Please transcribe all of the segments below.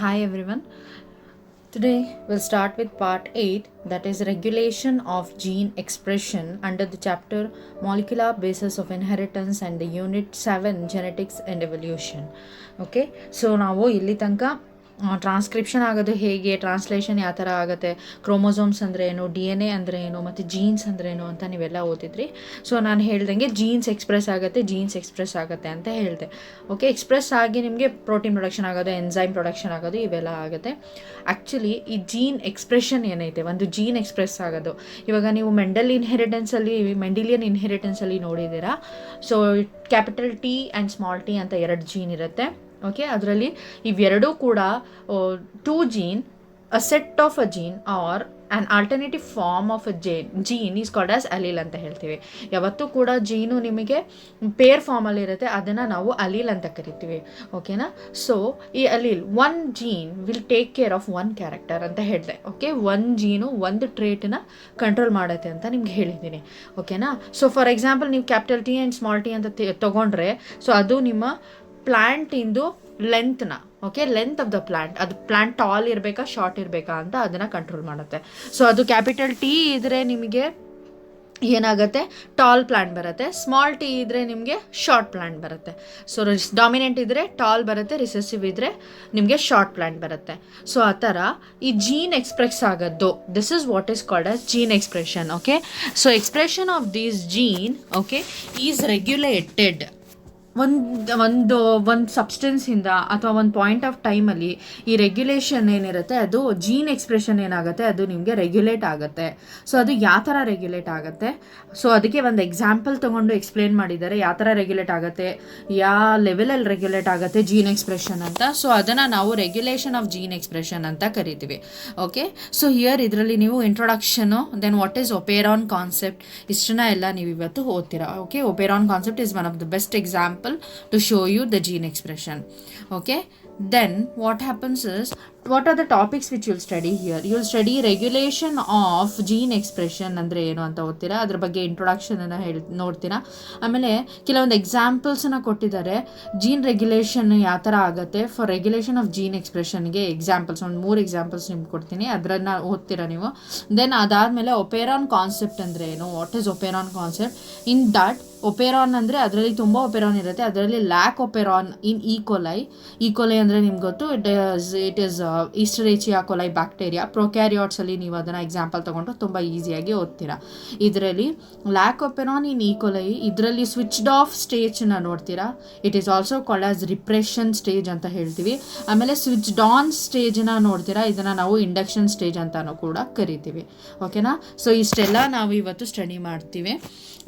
Hi everyone. Today we'll start with part 8, that is regulation of gene expression under the chapter Molecular Basis of Inheritance and the unit 7 Genetics and Evolution. Okay, so ನಾವು ಇಲ್ಲಿ ತನಕ transcription ಆಗೋದು ಹೇಗೆ, translation ಯಾವ ಥರ ಆಗುತ್ತೆ, chromosomes ಅಂದರೆ ಏನು, ಡಿ ಎನ್ ಎ ಅಂದರೆ ಏನು, ಮತ್ತು ಜೀನ್ಸ್ ಅಂದರೆ ಏನು ಅಂತ ನೀವೆಲ್ಲ ಓದಿದ್ರಿ. ಸೊ ನಾನು ಹೇಳ್ದಂಗೆ ಜೀನ್ಸ್ ಎಕ್ಸ್ಪ್ರೆಸ್ ಆಗುತ್ತೆ ಅಂತ ಹೇಳಿದೆ. ಓಕೆ, ಎಕ್ಸ್ಪ್ರೆಸ್ ಆಗಿ ನಿಮಗೆ ಪ್ರೋಟೀನ್ ಪ್ರೊಡಕ್ಷನ್ ಆಗೋದು, ಎನ್ಸೈಮ್ ಪ್ರೊಡಕ್ಷನ್ ಆಗೋದು, ಇವೆಲ್ಲ ಆಗುತ್ತೆ. ಆ್ಯಕ್ಚುಲಿ ಈ ಜೀನ್ ಎಕ್ಸ್ಪ್ರೆಷನ್ ಏನೈತೆ, ಒಂದು ಜೀನ್ ಎಕ್ಸ್ಪ್ರೆಸ್ ಆಗೋದು, ಇವಾಗ ನೀವು ಮೆಂಡಿಲಿಯನ್ ಇನ್ಹೆರಿಟೆನ್ಸಲ್ಲಿ ನೋಡಿದ್ದೀರಾ. So capital T and small T ಅಂತ 2 ಜೀನ್ ಇರುತ್ತೆ. ಓಕೆ, ಅದರಲ್ಲಿ ಇವೆರಡೂ ಕೂಡ 2 gene, a set of a gene or an alternative form of a gene is called as allele ಅಂತ ಹೇಳ್ತೀವಿ. ಯಾವತ್ತೂ ಕೂಡ ಜೀನು ನಿಮಗೆ ಪೇರ್ ಫಾರ್ಮಲ್ಲಿ ಇರುತ್ತೆ, ಅದನ್ನು ನಾವು ಅಲೀಲ್ ಅಂತ ಕರಿತೀವಿ. ಓಕೆನಾ? ಸೊ ಈ allele 1 gene will take care of 1 character ಅಂತ ಹೇಳಿದೆ. ಓಕೆ, 1 ಜೀನು 1 ಟ್ರೇಟನ್ನ ಕಂಟ್ರೋಲ್ ಮಾಡುತ್ತೆ ಅಂತ ನಿಮ್ಗೆ ಹೇಳಿದ್ದೀನಿ. ಓಕೆನಾ? ಸೊ ಫಾರ್ ಎಕ್ಸಾಂಪಲ್ ನೀವು capital T and small T ಅಂತ ತೊಗೊಂಡ್ರೆ, ಸೊ ಅದು ನಿಮ್ಮ ಪ್ಲ್ಯಾಂಟಿಂದು ಲೆಂತ್ನ, okay, length of the plant, ಅದು ಪ್ಲ್ಯಾಂಟ್ ಟಾಲ್ ಇರಬೇಕಾ ಶಾರ್ಟ್ ಇರಬೇಕಾ ಅಂತ ಅದನ್ನು ಕಂಟ್ರೋಲ್ ಮಾಡುತ್ತೆ. ಸೊ ಅದು ಕ್ಯಾಪಿಟಲ್ ಟಿ ಇದ್ದರೆ ನಿಮಗೆ ಏನಾಗುತ್ತೆ, ಟಾಲ್ ಪ್ಲ್ಯಾಂಟ್ ಬರುತ್ತೆ. ಸ್ಮಾಲ್ ಟಿ ಇದ್ದರೆ ನಿಮಗೆ ಶಾರ್ಟ್ ಪ್ಲ್ಯಾಂಟ್ ಬರುತ್ತೆ. ಸೊ ಡಾಮಿನೆಂಟ್ ಇದ್ದರೆ ಟಾಲ್ ಬರುತ್ತೆ, ರಿಸೆಸಿವ್ ಇದ್ದರೆ ನಿಮಗೆ ಶಾರ್ಟ್ ಪ್ಲ್ಯಾಂಟ್ ಬರುತ್ತೆ. ಸೊ ಆ ಥರ ಈ ಜೀನ್ ಎಕ್ಸ್ಪ್ರೆಸ್ ಆಗೋದು, this is what is called as gene expression. Okay, so expression of this gene, okay, is regulated. ಒಂದು ಸಬ್ಸ್ಟೆನ್ಸಿಂದ ಅಥವಾ ಒಂದು ಪಾಯಿಂಟ್ ಆಫ್ ಟೈಮಲ್ಲಿ ಈ ರೆಗ್ಯುಲೇಷನ್ ಏನಿರುತ್ತೆ, ಅದು ಜೀನ್ ಎಕ್ಸ್ಪ್ರೆಷನ್ ಏನಾಗುತ್ತೆ, ಅದು ನಿಮಗೆ ರೆಗ್ಯುಲೇಟ್ ಆಗುತ್ತೆ. ಸೊ ಅದು ಯಾವ ಥರ ರೆಗ್ಯುಲೇಟ್ ಆಗುತ್ತೆ, ಸೊ ಅದಕ್ಕೆ ಒಂದು ಎಕ್ಸಾಂಪಲ್ ತೊಗೊಂಡು ಎಕ್ಸ್ಪ್ಲೇನ್ ಮಾಡಿದ್ದಾರೆ ಯಾವ ಥರ ರೆಗ್ಯುಲೇಟ್ ಆಗುತ್ತೆ, ಯಾವ ಲೆವೆಲಲ್ಲಿ ರೆಗ್ಯುಲೇಟ್ ಆಗುತ್ತೆ ಜೀನ್ ಎಕ್ಸ್ಪ್ರೆಷನ್ ಅಂತ. ಸೊ ಅದನ್ನು ನಾವು ರೆಗ್ಯುಲೇಷನ್ ಆಫ್ ಜೀನ್ ಎಕ್ಸ್ಪ್ರೆಷನ್ ಅಂತ ಕರಿತೀವಿ. ಓಕೆ, ಸೊ ಹಿಯರ್ ಇದರಲ್ಲಿ ನೀವು introduction, then what is operon concept, ಇಷ್ಟನ್ನ ಎಲ್ಲ ನೀವು ಇವತ್ತು ಓದ್ತೀರಾ. Okay, operon concept is one of the best example to show you the gene expression. Okay, then what happens is, what are the topics which you'll study here? You'll study regulation of gene expression ಅಂದರೆ ಏನು ಅಂತ ಓದ್ತೀರಾ, ಅದ್ರ ಬಗ್ಗೆ ಇಂಟ್ರೊಡಕ್ಷನನ್ನು ನೋಡ್ತೀರಾ. ಆಮೇಲೆ ಕೆಲವೊಂದು ಎಕ್ಸಾಂಪಲ್ಸನ್ನು ಕೊಟ್ಟಿದ್ದಾರೆ, ಜೀನ್ ರೆಗ್ಯುಲೇಷನ್ ಯಾವ ಥರ ಆಗುತ್ತೆ. ಫಾರ್ ರೆಗ್ಯುಲೇಷನ್ ಆಫ್ ಜೀನ್ ಎಕ್ಸ್ಪ್ರೆಷನ್ಗೆ ಎಕ್ಸಾಂಪಲ್ಸ್, ಒಂದು 3 ಎಕ್ಸಾಂಪಲ್ಸ್ ನಿಮ್ಗೆ ಕೊಡ್ತೀನಿ, ಅದನ್ನು ಓದ್ತೀರಾ ನೀವು. ದೆನ್ ಅದಾದಮೇಲೆ ಒಪೆರಾನ್ ಕಾನ್ಸೆಪ್ಟ್ ಅಂದರೆ ಏನು, what is operon concept. In that operon ಅಂದರೆ ಅದರಲ್ಲಿ ತುಂಬ ಒಪೆರಾನ್ ಇರುತ್ತೆ, ಅದರಲ್ಲಿ ಲ್ಯಾಕ್ ಒಪೆರಾನ್ ಇನ್ ಈಕೋಲೈ ಅಂದರೆ ನಿಮ್ಗೆ ಗೊತ್ತು, ಇಟ್ ಈಸ್ ಈಸ್ಟರೇಚಿಯಾ ಕೊಲೈ ಬ್ಯಾಕ್ಟೀರಿಯಾ. ಪ್ರೊಕ್ಯಾರಿಯಾಟ್ಸಲ್ಲಿ ನೀವು ಅದನ್ನು ಎಕ್ಸಾಂಪಲ್ ತೊಗೊಂಡು ತುಂಬ ಈಸಿಯಾಗಿ ಓದ್ತೀರಾ. ಇದರಲ್ಲಿ ಲ್ಯಾಕ್ ಒಪೆರಾನ್ ಇನ್ ಈಕೋಲೈ, ಇದರಲ್ಲಿ ಸ್ವಿಚ್ಡ್ ಆಫ್ ಸ್ಟೇಜನ್ನ ನೋಡ್ತೀರಾ. It is also called as ರಿಪ್ರೆಷನ್ stage ಅಂತ ಹೇಳ್ತೀವಿ. ಆಮೇಲೆ ಸ್ವಿಚ್ಡ್ ಆನ್ ಸ್ಟೇಜನ್ನ ನೋಡ್ತೀರಾ, ಇದನ್ನು ನಾವು ಇಂಡಕ್ಷನ್ ಸ್ಟೇಜ್ ಅಂತಲೂ ಕೂಡ ಕರಿತೀವಿ. ಓಕೆನಾ? ಸೊ ಇಷ್ಟೆಲ್ಲ ನಾವು ಇವತ್ತು ಸ್ಟಡಿ ಮಾಡ್ತೀವಿ.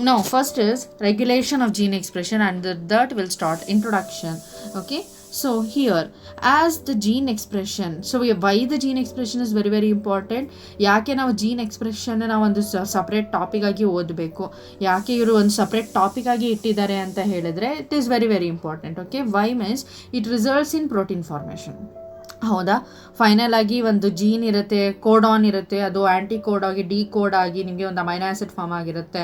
Now first is regulation of gene expression, and that will start introduction. Okay, so here as the gene expression, so why the gene expression is very very important. ಯಾಕೆ ನಾವು ಜೀನ್ ಎಕ್ಸ್ಪ್ರೆಷನ್ ನಾವು ಒಂದು separate topic ಆಗಿ ಓದಬೇಕು, ಯಾಕೆ ಇವರು ಒಂದು separate topic ಆಗಿ ಇಟ್ಟಿದ್ದಾರೆ ಅಂತ ಹೇಳಿದ್ರೆ, it is very very important. Okay, why means it results in protein formation. ಹೌದಾ, ಫೈನಲ್ ಆಗಿ ಒಂದು ಜೀನ್ ಇರುತ್ತೆ, ಕೋಡಾನ್ ಇರುತ್ತೆ, ಅದು ಆ್ಯಂಟಿ ಕೋಡ್ ಆಗಿ ಡಿ ಕೋಡ್ ಆಗಿ ನಿಮಗೆ ಒಂದು ಅಮೈನೋ ಆ್ಯಸಿಡ್ ಫಾರ್ಮ್ ಆಗಿರುತ್ತೆ.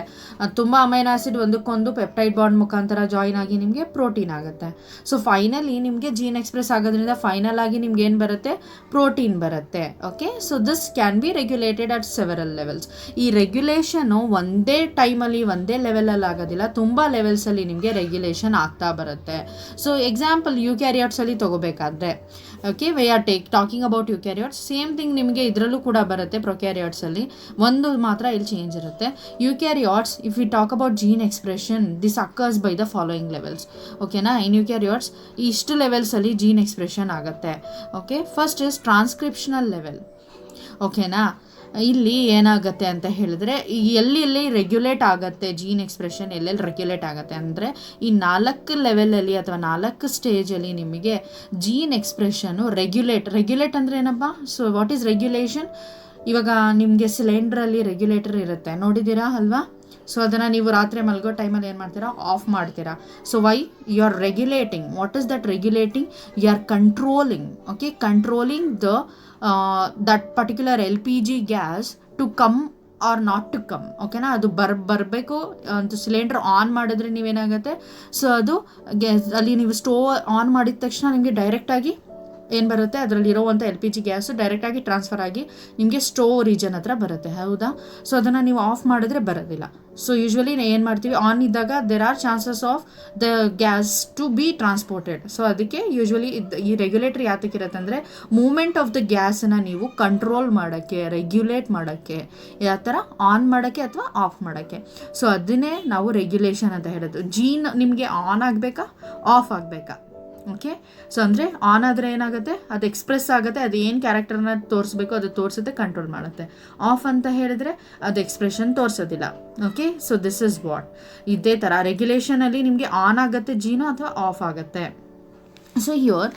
ತುಂಬ ಅಮೈನೋ ಆ್ಯಸಿಡ್ ಒಂದಕ್ಕೊಂದು ಪೆಪ್ಟೈಡ್ ಬಾಂಡ್ ಮುಖಾಂತರ ಜಾಯಿನ್ ಆಗಿ ನಿಮಗೆ ಪ್ರೋಟೀನ್ ಆಗುತ್ತೆ. ಸೊ ಫೈನಲಿ ನಿಮಗೆ ಜೀನ್ ಎಕ್ಸ್ಪ್ರೆಸ್ ಆಗೋದ್ರಿಂದ ಫೈನಲ್ ಆಗಿ ನಿಮ್ಗೆ ಏನು ಬರುತ್ತೆ, ಪ್ರೋಟೀನ್ ಬರುತ್ತೆ. Okay, so this can be regulated at several levels. ಈ ರೆಗ್ಯುಲೇಷನು ಒಂದೇ ಟೈಮಲ್ಲಿ ಒಂದೇ ಲೆವೆಲಲ್ಲಿ ಆಗೋದಿಲ್ಲ, ತುಂಬ ಲೆವೆಲ್ಸಲ್ಲಿ ನಿಮಗೆ ರೆಗ್ಯುಲೇಷನ್ ಆಗ್ತಾ ಬರುತ್ತೆ. ಸೊ ಎಕ್ಸಾಂಪಲ್ ಯೂಕ್ಯಾರಿಯಾಟ್ಸಲ್ಲಿ ತೊಗೋಬೇಕಾದ್ರೆ, okay, we are talking about eukaryotes, same thing ನಿಮಗೆ ಇದರಲ್ಲೂ ಕೂಡ ಬರುತ್ತೆ. ಪ್ರೊಕ್ಯಾರಿಯಾಟ್ಸಲ್ಲಿ ಒಂದು ಮಾತ್ರ ಇಲ್ಲಿ ಚೇಂಜ್ ಇರುತ್ತೆ. Eukaryotes, if we talk about gene expression, this occurs by the following levels. ಓಕೆನಾ? ಇನ್ ಯೂಕ್ಯಾರಿಯಾಟ್ಸ್ ಇಷ್ಟು ಲೆವೆಲ್ಸಲ್ಲಿ ಜೀನ್ ಎಕ್ಸ್ಪ್ರೆಷನ್ ಆಗುತ್ತೆ. Okay, first is transcriptional level. ಓಕೆನಾ? ಇಲ್ಲಿ ಏನಾಗುತ್ತೆ ಅಂತ ಹೇಳಿದ್ರೆ, ಎಲ್ಲಿ ರೆಗ್ಯುಲೇಟ್ ಆಗುತ್ತೆ ಜೀನ್ ಎಕ್ಸ್ಪ್ರೆಷನ್, ಎಲ್ಲೆಲ್ಲಿ ರೆಗ್ಯುಲೇಟ್ ಆಗುತ್ತೆ ಅಂದರೆ, ಈ 4 ಲೆವೆಲಲ್ಲಿ ಅಥವಾ 4 ಸ್ಟೇಜಲ್ಲಿ ನಿಮಗೆ ಜೀನ್ ಎಕ್ಸ್ಪ್ರೆಷನ್ನು ರೆಗ್ಯುಲೇಟ್ ಅಂದರೆ ಏನಪ್ಪ. So what is regulation? ಇವಾಗ ನಿಮಗೆ ಸಿಲಿಂಡ್ರಲ್ಲಿ ರೆಗ್ಯುಲೇಟರ್ ಇರುತ್ತೆ, ನೋಡಿದ್ದೀರಾ ಅಲ್ವಾ? ಸೊ ಅದನ್ನು ನೀವು ರಾತ್ರಿ ಮಲಗೋ ಟೈಮಲ್ಲಿ ಏನು ಮಾಡ್ತೀರಾ, ಆಫ್ ಮಾಡ್ತೀರಾ. So why you are regulating, what is that regulating? You are controlling. Okay, controlling the that particular LPG gas to come or not to come. ಓಕೆನಾ? ಅದು ಬರಬೇಕು ಅಂತ ಸಿಲಿಂಡರ್ ಆನ್ ಮಾಡಿದ್ರೆ ನೀವೇನಾಗುತ್ತೆ, ಸೊ ಅದು ಅಲ್ಲಿ ನೀವು ಸ್ಟೋವ್ ಆನ್ ಮಾಡಿದ ತಕ್ಷಣ ನಿಮಗೆ ಡೈರೆಕ್ಟಾಗಿ ಏನು ಬರುತ್ತೆ, ಅದರಲ್ಲಿ ಇರೋವಂಥ LPG ಗ್ಯಾಸು ಡೈರೆಕ್ಟಾಗಿ ಟ್ರಾನ್ಸ್ಫರ್ ಆಗಿ ನಿಮಗೆ ಸ್ಟೋವ್ ರೀಜನ್ ಹತ್ರ ಬರುತ್ತೆ, ಹೌದಾ. ಸೊ ಅದನ್ನು ನೀವು ಆಫ್ ಮಾಡಿದ್ರೆ ಬರೋದಿಲ್ಲ. ಸೊ ಯೂಶ್ವಲಿ ಏನು ಮಾಡ್ತೀವಿ, ಆನ್ ಇದ್ದಾಗ there are chances of the gas to be transported. So ಅದಕ್ಕೆ ಯೂಶ್ವಲಿ ಈ ರೆಗ್ಯುಲೇಟರ್ ಯಾತಕ್ಕೆ ಇರುತ್ತೆ ಅಂದರೆ ಮೂಮೆಂಟ್ ಆಫ್ ದ ಗ್ಯಾಸನ್ನು ನೀವು ಕಂಟ್ರೋಲ್ ಮಾಡೋಕ್ಕೆ, ರೆಗ್ಯುಲೇಟ್ ಮಾಡೋಕ್ಕೆ, ಯಾವ ಥರ ಆನ್ ಮಾಡೋಕ್ಕೆ ಅಥವಾ ಆಫ್ ಮಾಡೋಕ್ಕೆ. ಸೊ ಅದನ್ನೇ ನಾವು ರೆಗ್ಯುಲೇಷನ್ ಅಂತ ಹೇಳೋದು. ಜೀನ್ ನಿಮಗೆ ಆನ್ ಆಗಬೇಕಾ ಆಫ್ ಆಗಬೇಕಾ, ಓಕೆ. ಸೊ ಅಂದರೆ ಆನ್ ಆದರೆ ಏನಾಗುತ್ತೆ, ಅದು ಎಕ್ಸ್ಪ್ರೆಸ್ ಆಗುತ್ತೆ, ಅದು ಏನು ಕ್ಯಾರೆಕ್ಟರ್ನ ತೋರಿಸ್ಬೇಕು ಅದು ತೋರಿಸುತ್ತೆ, ಕಂಟ್ರೋಲ್ ಮಾಡುತ್ತೆ. ಆಫ್ ಅಂತ ಹೇಳಿದ್ರೆ ಅದು ಎಕ್ಸ್ಪ್ರೆಷನ್ ತೋರಿಸೋದಿಲ್ಲ, okay. So this is what. ಇದೇ ಥರ ರೆಗ್ಯುಲೇಷನಲ್ಲಿ ನಿಮಗೆ ಆನ್ ಆಗುತ್ತೆ ಜೀನು ಅಥವಾ ಆಫ್ ಆಗುತ್ತೆ. ಸೊ ಹಿಯರ್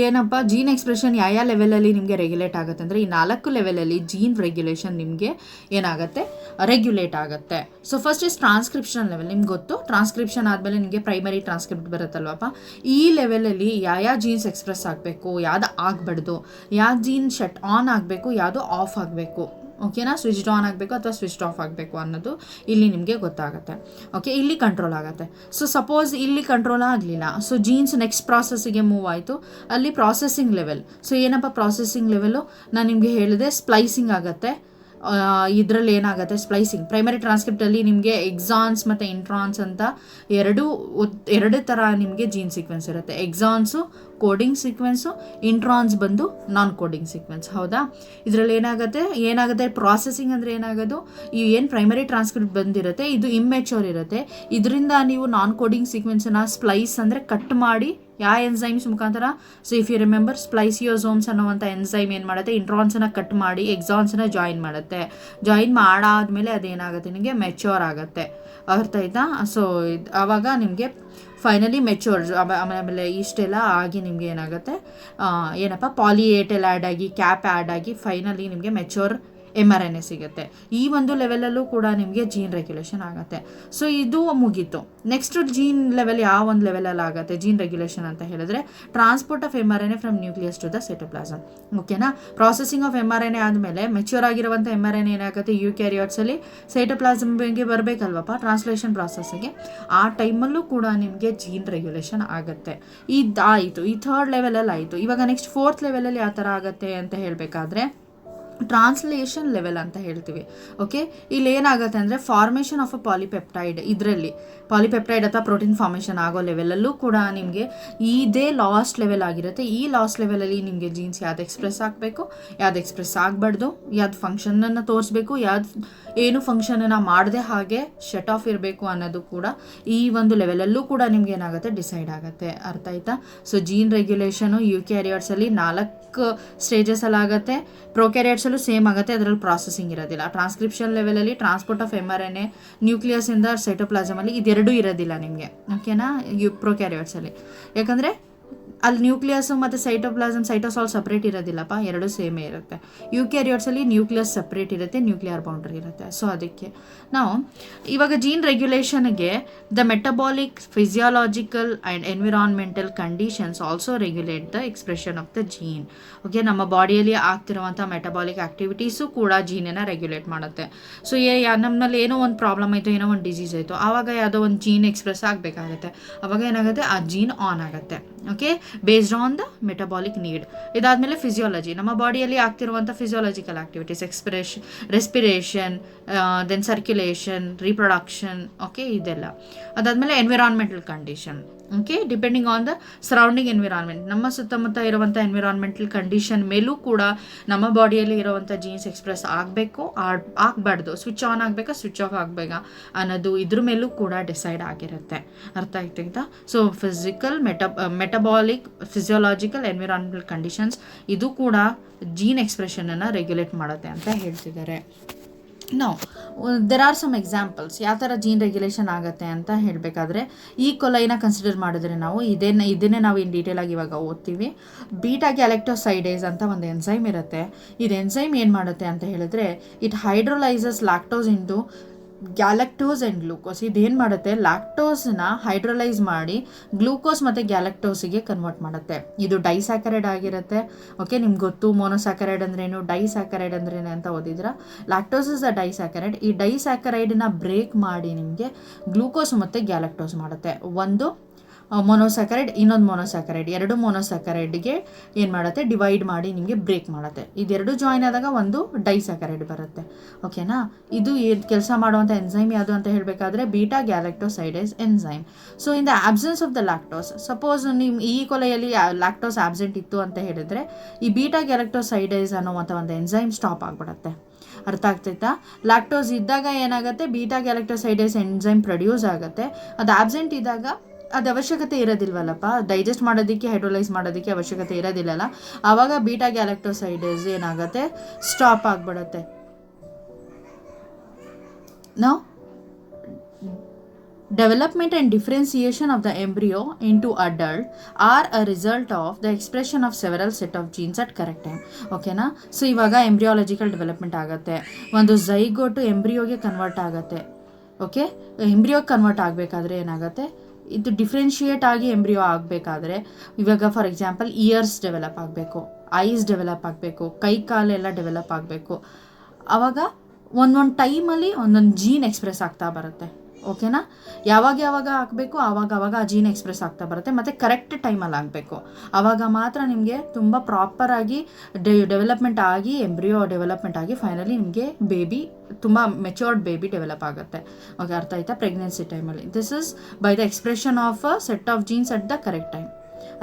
ಏನಪ್ಪ, ಜೀನ್ ಎಕ್ಸ್ಪ್ರೆಷನ್ ಯಾವ ಲೆವೆಲಲ್ಲಿ ನಿಮಗೆ ರೆಗ್ಯುಲೇಟ್ ಆಗುತ್ತೆ ಅಂದರೆ ಈ 4 ಲೆವೆಲಲ್ಲಿ ಜೀನ್ ರೆಗ್ಯುಲೇಷನ್ ನಿಮಗೆ ಏನಾಗುತ್ತೆ, ರೆಗ್ಯುಲೇಟ್ ಆಗುತ್ತೆ. So first is transcription level. ನಿಮ್ಗೆ ಗೊತ್ತು, ಟ್ರಾನ್ಸ್ಕ್ರಿಪ್ಷನ್ ಆದಮೇಲೆ ನಿಮಗೆ ಪ್ರೈಮರಿ ಟ್ರಾನ್ಸ್ಕ್ರಿಪ್ಟ್ ಬರುತ್ತಲ್ವಪ್ಪ. ಈ ಲೆವೆಲಲ್ಲಿ ಯಾವ ಜೀನ್ಸ್ ಎಕ್ಸ್ಪ್ರೆಸ್ ಆಗಬೇಕು, ಯಾವುದು ಆಗಬಾರ್ದು, ಯಾವ ಜೀನ್ ಶಟ್ ಆನ್ ಆಗಬೇಕು, ಯಾವುದು ಆಫ್ ಆಗಬೇಕು, ಓಕೆನಾ. ಸ್ವಿಚ್ಡ್ ಆನ್ ಆಗಬೇಕು ಅಥವಾ ಸ್ವಿಚ್ಡ್ ಆಫ್ ಆಗಬೇಕು ಅನ್ನೋದು ಇಲ್ಲಿ ನಿಮಗೆ ಗೊತ್ತಾಗುತ್ತೆ, ಓಕೆ. ಇಲ್ಲಿ ಕಂಟ್ರೋಲ್ ಆಗುತ್ತೆ. ಸೊ ಸಪೋಸ್ ಇಲ್ಲಿ ಕಂಟ್ರೋಲ್ ಆಗಲಿಲ್ಲ, ಸೊ ಜೀನ್ಸ್ ನೆಕ್ಸ್ಟ್ ಪ್ರಾಸೆಸ್ಸಿಗೆ ಮೂವ್ ಆಯಿತು, ಅಲ್ಲಿ ಪ್ರಾಸೆಸಿಂಗ್ ಲೆವೆಲ್. ಸೊ ಏನಪ್ಪ ಪ್ರಾಸೆಸಿಂಗ್ ಲೆವೆಲು, ನಾನು ನಿಮಗೆ ಹೇಳಿದೆ ಸ್ಪ್ಲೈಸಿಂಗ್ ಆಗುತ್ತೆ. ಇದರಲ್ಲಿ ಏನಾಗುತ್ತೆ, ಸ್ಪ್ಲೈಸಿಂಗ್ ಪ್ರೈಮರಿ ಟ್ರಾನ್ಸ್ಕ್ರಿಪ್ಟಲ್ಲಿ ನಿಮಗೆ ಎಕ್ಸಾನ್ಸ್ ಮತ್ತು ಇಂಟ್ರಾನ್ಸ್ ಅಂತ ಎರಡು ಥರ ನಿಮಗೆ ಜೀನ್ ಸೀಕ್ವೆನ್ಸ್ ಇರುತ್ತೆ. ಎಕ್ಸಾನ್ಸು ಕೋಡಿಂಗ್ ಸೀಕ್ವೆನ್ಸು, ಇಂಟ್ರಾನ್ಸ್ ಬಂದು ನಾನ್ ಕೋಡಿಂಗ್ ಸೀಕ್ವೆನ್ಸ್, ಹೌದಾ. ಇದರಲ್ಲಿ ಏನಾಗುತ್ತೆ ಪ್ರಾಸೆಸಿಂಗ್ ಅಂದರೆ ಏನಾಗೋದು, ಈ ಏನು ಪ್ರೈಮರಿ ಟ್ರಾನ್ಸ್ಕ್ರಿಪ್ಟ್ ಬಂದಿರುತ್ತೆ ಇದು ಇಮ್ಮೆಚೂರ್ ಇರುತ್ತೆ. ಇದರಿಂದ ನೀವು ನಾನ್ ಕೋಡಿಂಗ್ ಸೀಕ್ವೆನ್ಸನ್ನು ಸ್ಪ್ಲೈಸ್ ಅಂದರೆ ಕಟ್ ಮಾಡಿ ಯಾವ ಎನ್ಸೈಮ್ಸ್ ಮುಖಾಂತರ, ಸೊ ಇಫ್ ಯು ರಿಮೆಂಬರ್ ಸ್ಪ್ಲೈಸಿಯೋಸೋಮ್ಸ್ ಅನ್ನುವಂಥ ಎನ್ಸೈಮ್ ಏನು ಮಾಡುತ್ತೆ, ಇಂಟ್ರಾನ್ಸನ್ನು ಕಟ್ ಮಾಡಿ ಎಕ್ಸಾನ್ಸನ್ನು ಜಾಯಿನ್ ಮಾಡುತ್ತೆ. ಜಾಯಿನ್ ಮಾಡಾದ್ಮೇಲೆ ಅದೇನಾಗುತ್ತೆ, ನಿಮಗೆ ಮೆಚ್ಯೂರ್ ಆಗುತ್ತೆ, ಅರ್ಥ ಆಯ್ತಾ. ಸೊ ಆವಾಗ ನಿಮಗೆ ಫೈನಲಿ ಮೆಚ್ಯೂರ್ ಆಮೇಲೆ ಇಷ್ಟೆಲ್ಲ ಆಗಿ ನಿಮಗೆ ಏನಾಗುತ್ತೆ, ಏನಪ್ಪ ಪಾಲಿಯೇಟೆಲ್ ಆ್ಯಡ್ ಆಗಿ ಕ್ಯಾಪ್ ಆ್ಯಡ್ ಆಗಿ ಫೈನಲಿ ನಿಮಗೆ ಮೆಚ್ಯೂರ್ mRNA ಸಿಗುತ್ತೆ. ಈ ಒಂದು ಲೆವೆಲಲ್ಲೂ ಕೂಡ ನಿಮಗೆ ಜೀನ್ ರೆಗ್ಯುಲೇಷನ್ ಆಗುತ್ತೆ. ಸೊ ಇದು ಮುಗೀತು. ನೆಕ್ಸ್ಟ್ ಜೀನ್ ಲೆವೆಲ್ ಯಾವ ಒಂದು ಲೆವೆಲಲ್ಲಿ ಆಗುತ್ತೆ ಜೀನ್ ರೆಗ್ಯುಲೇಷನ್ ಅಂತ ಹೇಳಿದ್ರೆ, transport of mRNA from nucleus to the cytoplasm, ಓಕೆನಾ. ಪ್ರಾಸೆಸಿಂಗ್ ಆಫ್ mRNA ಆದಮೇಲೆ ಮೆಚ್ಯೂರ್ ಆಗಿರುವಂಥ mRNA ಏನಾಗುತ್ತೆ, ಯೂಕ್ಯಾರಿಯೋಟ್ಸಲ್ಲಿ ಸೈಟೋಪ್ಲಾಸಮ್ಗೆ ಬರಬೇಕಲ್ವಪ್ಪ ಟ್ರಾನ್ಸ್ಲೇಷನ್ ಪ್ರಾಸೆಸ್ಸಿಗೆ. ಆ ಟೈಮಲ್ಲೂ ಕೂಡ ನಿಮಗೆ ಜೀನ್ ರೆಗ್ಯುಲೇಷನ್ ಆಗುತ್ತೆ. ಇದಾಯಿತು, ಈ 3rd ಲೆವೆಲಲ್ಲಿ ಆಯಿತು. ಇವಾಗ ನೆಕ್ಸ್ಟ್ 4th ಲೆವೆಲಲ್ಲಿ ಯಾವ ಥರ ಆಗುತ್ತೆ ಅಂತ ಹೇಳಬೇಕಾದ್ರೆ ಟ್ರಾನ್ಸ್ಲೇಷನ್ ಲೆವೆಲ್ ಅಂತ ಹೇಳ್ತೀವಿ, ಓಕೆ. ಇಲ್ಲಿ ಏನಾಗುತ್ತೆ ಅಂದರೆ ಫಾರ್ಮೇಷನ್ ಆಫ್ ಅ ಪಾಲಿಪೆಪ್ಟೈಡ್, ಇದರಲ್ಲಿ ಪಾಲಿಪೆಪ್ಟೈಡ್ ಅಥವಾ ಪ್ರೋಟೀನ್ ಫಾರ್ಮೇಷನ್ ಆಗೋ ಲೆವೆಲಲ್ಲೂ ಕೂಡ ನಿಮಗೆ ಇದೇ ಲಾಸ್ಟ್ ಲೆವೆಲ್ ಆಗಿರುತ್ತೆ. ಈ ಲಾಸ್ಟ್ ಲೆವೆಲಲ್ಲಿ ನಿಮಗೆ ಜೀನ್ಸ್ ಯಾವ್ದು ಎಕ್ಸ್ಪ್ರೆಸ್ ಆಗಬೇಕು, ಯಾವ್ದು ಎಕ್ಸ್ಪ್ರೆಸ್ ಆಗಬಾರ್ದು, ಯಾವ್ದು ಫಂಕ್ಷನನ್ನು ತೋರಿಸ್ಬೇಕು, ಯಾವ್ದು ಏನು ಫಂಕ್ಷನನ್ನು ಮಾಡದೆ ಹಾಗೆ ಶಟ್ ಆಫ್ ಇರಬೇಕು ಅನ್ನೋದು ಕೂಡ ಈ ಒಂದು ಲೆವೆಲಲ್ಲೂ ಕೂಡ ನಿಮ್ಗೆ ಏನಾಗುತ್ತೆ, ಡಿಸೈಡ್ ಆಗುತ್ತೆ, ಅರ್ಥ ಆಯ್ತಾ. ಸೊ ಜೀನ್ ರೆಗ್ಯುಲೇಷನು ಯೂಕ್ಯಾರಿಯೋಟ್ಸಲ್ಲಿ 4 ಸ್ಟೇಜಸಲ್ಲಿ ಆಗುತ್ತೆ, ಪ್ರೊಕ್ಯಾರಿಯೋಟ್ಸಲ್ಲೂ ಸೇಮ್ ಆಗುತ್ತೆ, ಅದರಲ್ಲಿ ಪ್ರಾಸೆಸಿಂಗ್ ಇರೋದಿಲ್ಲ. ಟ್ರಾನ್ಸ್ಕ್ರಿಪ್ಷನ್ ಲೆವೆಲಲ್ಲಿ ಟ್ರಾನ್ಸ್ಪೋರ್ಟ್ ಆಫ್ mRNA ನ್ಯೂಕ್ಲಿಯಸ್ಸಿಂದ ಸೈಟೋಪ್ಲಾಸಮಲ್ಲಿ ಇದೆರಡೂ ಇರೋದಿಲ್ಲ ನಿಮಗೆ, ಓಕೆನಾ, ಪ್ರೊಕ್ಯಾರಿಯೋಟ್ಸಲ್ಲಿ. ಯಾಕಂದರೆ ಅಲ್ಲಿ ನ್ಯೂಕ್ಲಿಯಸ್ಸು ಮತ್ತು ಸೈಟೋಸಾಲ್ ಸಪ್ರೇಟ್ ಇರೋದಿಲ್ಲಪ್ಪ, ಎರಡು ಸೇಮೇ ಇರುತ್ತೆ. ಯೂಕ್ಯಾರಿಯೋಟ್ಸಲ್ಲಿ ನ್ಯೂಕ್ಲಿಯಸ್ ಸಪ್ರೇಟ್ ಇರುತ್ತೆ, ನ್ಯೂಕ್ಲಿಯರ್ ಬೌಂಡ್ರಿ ಇರುತ್ತೆ. ಸೊ ಅದಕ್ಕೆ ನಾವು ಇವಾಗ ಜೀನ್ ರೆಗ್ಯುಲೇಷನ್ಗೆ the metabolic, physiological and environmental conditions also regulate the expression of the gene, okay. ನಮ್ಮ ಬಾಡಿಯಲ್ಲಿ ಆಗ್ತಿರುವಂಥ ಮೆಟಬಾಲಿಕ್ ಆ್ಯಕ್ಟಿವಿಟೀಸು ಕೂಡ ಜೀನನ್ನು ರೆಗ್ಯುಲೇಟ್ ಮಾಡುತ್ತೆ. ಸೊ ನಮ್ಮಲ್ಲಿ ಏನೋ ಒಂದು ಪ್ರಾಬ್ಲಮ್ ಆಯಿತು, ಏನೋ ಒಂದು ಡಿಸೀಸ್ ಆಯಿತು, ಆವಾಗ ಯಾವುದೋ ಒಂದು ಜೀನ್ ಎಕ್ಸ್ಪ್ರೆಸ್ ಆಗಬೇಕಾಗುತ್ತೆ. ಆವಾಗ ಏನಾಗುತ್ತೆ, ಆ ಜೀನ್ ಆನ್ ಆಗುತ್ತೆ, okay, based on the metabolic need. ಇದಾದಮೇಲೆ ಫಿಸಿಯಾಲಜಿ, ನಮ್ಮ ಬಾಡಿಯಲ್ಲಿ ಆಗ್ತಿರುವಂಥ physiological activities, respiration, then circulation, reproduction, okay, ಇದೆಲ್ಲ. ಅದಾದಮೇಲೆ environmental condition, okay, depending on the surrounding environment, ನಮ್ಮ ಸುತ್ತಮುತ್ತ ಇರುವಂಥ ಎನ್ವಿರಾನ್ಮೆಂಟಲ್ ಕಂಡೀಷನ್ ಮೇಲೂ ಕೂಡ ನಮ್ಮ ಬಾಡಿಯಲ್ಲಿ ಇರುವಂಥ ಜೀನ್ಸ್ ಎಕ್ಸ್ಪ್ರೆಸ್ ಆಗಬೇಕು ಆಗಬಾರ್ದು, ಸ್ವಿಚ್ ಆನ್ ಆಗಬೇಕಾ ಸ್ವಿಚ್ ಆಫ್ ಆಗಬೇಕಾ ಅನ್ನೋದು ಇದ್ರ ಮೇಲೂ ಕೂಡ ಡಿಸೈಡ್ ಆಗಿರುತ್ತೆ, ಅರ್ಥ ಆಗ್ತಿತ್ತಾ. So physical, metabolic, physiological, environmental conditions ಇದು ಕೂಡ ಜೀನ್ ಎಕ್ಸ್ಪ್ರೆಷನನ್ನು ರೆಗ್ಯುಲೇಟ್ ಮಾಡುತ್ತೆ ಅಂತ ಹೇಳ್ತಿದ್ದಾರೆ. ನಾವು ದೆರ್ ಆರ್ ಸಮ್ ಎಕ್ಸಾಂಪಲ್ಸ್ ಯಾವ ಥರ ಜೀನ್ ರೆಗ್ಯುಲೇಷನ್ ಆಗುತ್ತೆ ಅಂತ ಹೇಳಬೇಕಾದ್ರೆ, ಈ ಕೊಲೈನ ಕನ್ಸಿಡರ್ ಮಾಡಿದ್ರೆ ನಾವು ಇದನ್ನೇ ನಾವು ಇನ್ ಡೀಟೇಲ್ ಆಗಿ ಇವಾಗ ಓದ್ತೀವಿ. ಬೀಟಾ ಗ್ಯಾಲಕ್ಟೋಸೈಡೇಸ್ ಅಂತ ಒಂದು ಎನ್ಸೈಮ್ ಇರುತ್ತೆ. ಇದು ಎನ್ಸೈಮ್ ಏನು ಮಾಡುತ್ತೆ ಅಂತ ಹೇಳಿದ್ರೆ, it hydrolyses lactose into galactose and glucose. ಇದೇನು ಮಾಡುತ್ತೆ, ಲ್ಯಾಕ್ಟೋಸ್ನ ಹೈಡ್ರೋಲೈಸ್ ಮಾಡಿ ಗ್ಲೂಕೋಸ್ ಮತ್ತು ಗ್ಯಾಲಕ್ಟೋಸಿಗೆ ಕನ್ವರ್ಟ್ ಮಾಡುತ್ತೆ. ಇದು ಡೈಸ್ಯಾಕರೈಡ್ ಆಗಿರುತ್ತೆ, ಓಕೆ. ನಿಮ್ಗೆ ಗೊತ್ತು ಮೋನೋಸ್ಯಾಕರೈಡ್ ಅಂದ್ರೇನು, ಡೈಸ್ಯಾಕರೈಡ್ ಅಂದ್ರೇನು ಅಂತ ಓದಿದ್ರ. Lactose is a ಡೈಸ್ಯಾಕರೈಡ್. ಈ ಡೈಸ್ಯಾಕರೈಡನ್ನ ಬ್ರೇಕ್ ಮಾಡಿ ನಿಮಗೆ ಗ್ಲೂಕೋಸ್ ಮತ್ತು ಗ್ಯಾಲಕ್ಟೋಸ್ ಮಾಡುತ್ತೆ. ಒಂದು ಮೊನೋಸ್ಯಾಕರೈಡ್, ಇನ್ನೊಂದು ಮೊನೋಸ್ಯಾಕರೈಡ್, ಎರಡು ಮೊನೋಸ್ಯಾಕರೈಡ್ಗೆ ಏನು ಮಾಡುತ್ತೆ, ಡಿವೈಡ್ ಮಾಡಿ ನಿಮಗೆ ಬ್ರೇಕ್ ಮಾಡುತ್ತೆ. ಇದೆರಡು ಜಾಯಿನ್ ಆದಾಗ ಒಂದು ಡೈಸ್ಯಾಕರೈಡ್ ಬರುತ್ತೆ. ಓಕೆನಾ. ಇದು ಕೆಲಸ ಮಾಡುವಂಥ ಎನ್ಸೈಮ್ ಯಾವುದು ಅಂತ ಹೇಳಬೇಕಾದ್ರೆ beta galactosidase enzyme. So in the absence of the lactose, suppose ನಿಮ್ಮ ಈ ಕೊಲೆಯಲ್ಲಿ ಲ್ಯಾಕ್ಟೋಸ್ ಆಬ್ಸೆಂಟ್ ಇತ್ತು ಅಂತ ಹೇಳಿದ್ರೆ ಈ ಬೀಟಾ ಗ್ಯಾಲಕ್ಟೋಸೈಡೇಸ್ ಅನ್ನುವಂಥ ಒಂದು ಎನ್ಸೈಮ್ ಸ್ಟಾಪ್ ಆಗಿಬಿಡುತ್ತೆ. ಅರ್ಥ ಆಗ್ತೈತಾ? ಲ್ಯಾಕ್ಟೋಸ್ ಇದ್ದಾಗ ಏನಾಗುತ್ತೆ, ಬೀಟಾ ಗ್ಯಾಲಕ್ಟೋಸೈಡೇಸ್ ಎನ್ಸೈಮ್ ಪ್ರೊಡ್ಯೂಸ್ ಆಗುತ್ತೆ. ಅದು ಆಬ್ಸೆಂಟ್ ಇದ್ದಾಗ ಅದು ಅವಶ್ಯಕತೆ ಇರೋದಿಲ್ವಲ್ಲಪ್ಪ, ಡೈಜೆಸ್ಟ್ ಮಾಡೋದಕ್ಕೆ ಹೈಡ್ರೋಲೈಸ್ ಮಾಡೋದಕ್ಕೆ ಅವಶ್ಯಕತೆ ಇರೋದಿಲ್ಲಲ್ಲ, ಆವಾಗ ಬೀಟಾ ಗ್ಯಾಲಕ್ಟೋಸೈಡೇಸ್ ಏನಾಗುತ್ತೆ, ಸ್ಟಾಪ್ ಆಗಿಬಿಡುತ್ತೆ. ನಾವು development and differentiation of the embryo into adult are a result of the expression of several set of genes at correct time. ಓಕೆನಾ. ಸೊ ಇವಾಗ ಎಂಬ್ರಿಯಾಲಜಿಕಲ್ ಡೆವಲಪ್ಮೆಂಟ್ ಆಗುತ್ತೆ, ಒಂದು ಝೈಗೋಟು ಎಂಬ್ರಿಯೋಗೆ ಕನ್ವರ್ಟ್ ಆಗುತ್ತೆ. ಓಕೆ, ಎಂಬ್ರಿಯೋಗೆ ಕನ್ವರ್ಟ್ ಆಗಬೇಕಾದ್ರೆ ಏನಾಗುತ್ತೆ, ಇದು ಡಿಫ್ರೆನ್ಷಿಯೇಟ್ ಆಗಿ ಎಂಬ್ರಿಯೋ ಆಗಬೇಕಾದ್ರೆ ಇವಾಗ ಫಾರ್ ಎಕ್ಸಾಂಪಲ್ ಇಯರ್ಸ್ ಡೆವಲಪ್ ಆಗಬೇಕು, ಐಸ್ ಡೆವಲಪ್ ಆಗಬೇಕು, ಕೈ ಕಾಲೆಲ್ಲ ಡೆವಲಪ್ ಆಗಬೇಕು. ಆವಾಗ ಒಂದೊಂದು ಟೈಮಲ್ಲಿ ಒಂದೊಂದು ಜೀನ್ ಎಕ್ಸ್ಪ್ರೆಸ್ ಆಗ್ತಾ ಬರುತ್ತೆ. ಓಕೆನಾ. ಯಾವಾಗ ಹಾಕಬೇಕು ಆವಾಗ ಆ ಜೀನ್ ಎಕ್ಸ್ಪ್ರೆಸ್ ಆಗ್ತಾ ಬರುತ್ತೆ, ಮತ್ತು ಕರೆಕ್ಟ್ ಟೈಮಲ್ಲಿ ಆಗಬೇಕು. ಆವಾಗ ಮಾತ್ರ ನಿಮಗೆ ತುಂಬ ಪ್ರಾಪರಾಗಿ ಡೆವಲಪ್ಮೆಂಟ್ ಆಗಿ ಎಂಬ್ರಿಯೋ ಡೆವಲಪ್ಮೆಂಟ್ ಆಗಿ ಫೈನಲಿ ನಿಮಗೆ ಬೇಬಿ ತುಂಬ ಮೆಚೋರ್ಡ್ ಬೇಬಿ ಡೆವಲಪ್ ಆಗುತ್ತೆ. ಓಕೆ, ಅರ್ಥ ಆಯ್ತಾ? ಪ್ರೆಗ್ನೆನ್ಸಿ ಟೈಮಲ್ಲಿ this is by the expression of a set of jeans at the correct time.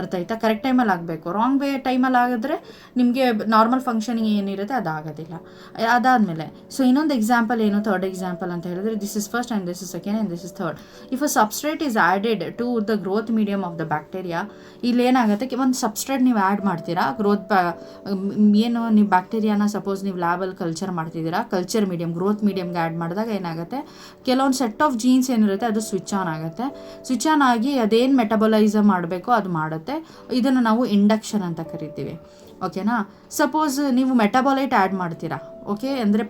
ಅರ್ಥ ಆಯ್ತಾ? ಕರೆಕ್ಟ್ ಟೈಮಲ್ಲಿ ಆಗಬೇಕು. ರಾಂಗ್ ಟೈಮಲ್ಲಿ ಆಗಿದ್ರೆ ನಿಮಗೆ ನಾರ್ಮಲ್ ಫಂಕ್ಷನಿಂಗ್ ಏನಿರುತ್ತೆ ಅದಾಗೋದಿಲ್ಲ. ಅದಾದಮೇಲೆ ಸೊ ಇನ್ನೊಂದು ಎಕ್ಸಾಂಪಲ್ ಏನು, ಥರ್ಡ್ ಎಕ್ಸಾಂಪಲ್ ಅಂತ ಹೇಳಿದ್ರೆ this is first and this is second and this is third. If a substrate is added to the growth medium of the bacteria, ಇಲ್ಲಿ ಏನಾಗುತ್ತೆ, ಒಂದು ಸಬ್ಸ್ಟ್ರೇಟ್ ನೀವು ಆ್ಯಡ್ ಮಾಡ್ತೀರಾ, ಏನು ನೀವು ಬ್ಯಾಕ್ಟೀರಿಯಾನ ಸಪೋಸ್ ನೀವು ಲ್ಯಾಬಲ್ಲಿ ಕಲ್ಚರ್ ಮಾಡ್ತಿದ್ದೀರಾ, ಕಲ್ಚರ್ ಮೀಡಿಯಮ್ ಗ್ರೋತ್ ಮೀಡಿಯಮ್ಗೆ ಆ್ಯಡ್ ಮಾಡಿದಾಗ ಏನಾಗುತ್ತೆ, ಕೆಲವೊಂದು ಸೆಟ್ ಆಫ್ ಜೀನ್ಸ್ ಏನಿರುತ್ತೆ ಅದು ಸ್ವಿಚ್ ಆನ್ ಆಗುತ್ತೆ. ಸ್ವಿಚ್ ಆನ್ ಆಗಿ ಅದೇನು ಮೆಟಬಲೈಸಮ್ ಮಾಡಬೇಕೋ ಅದು ಮಾಡುತ್ತೆ. ಇದನ್ನು ನಾವು ಇಂಡಕ್ಷನ್ ಅಂತ ಕರಿತೀವಿ. ಓಕೆನಾ. ಸಪೋಸ್ ನೀವು ಮೆಟಬಾಲೈಟ್ ಆ್ಯಡ್ ಮಾಡ್ತೀರಾ, ಓಕೆ, ಅಂದರೆ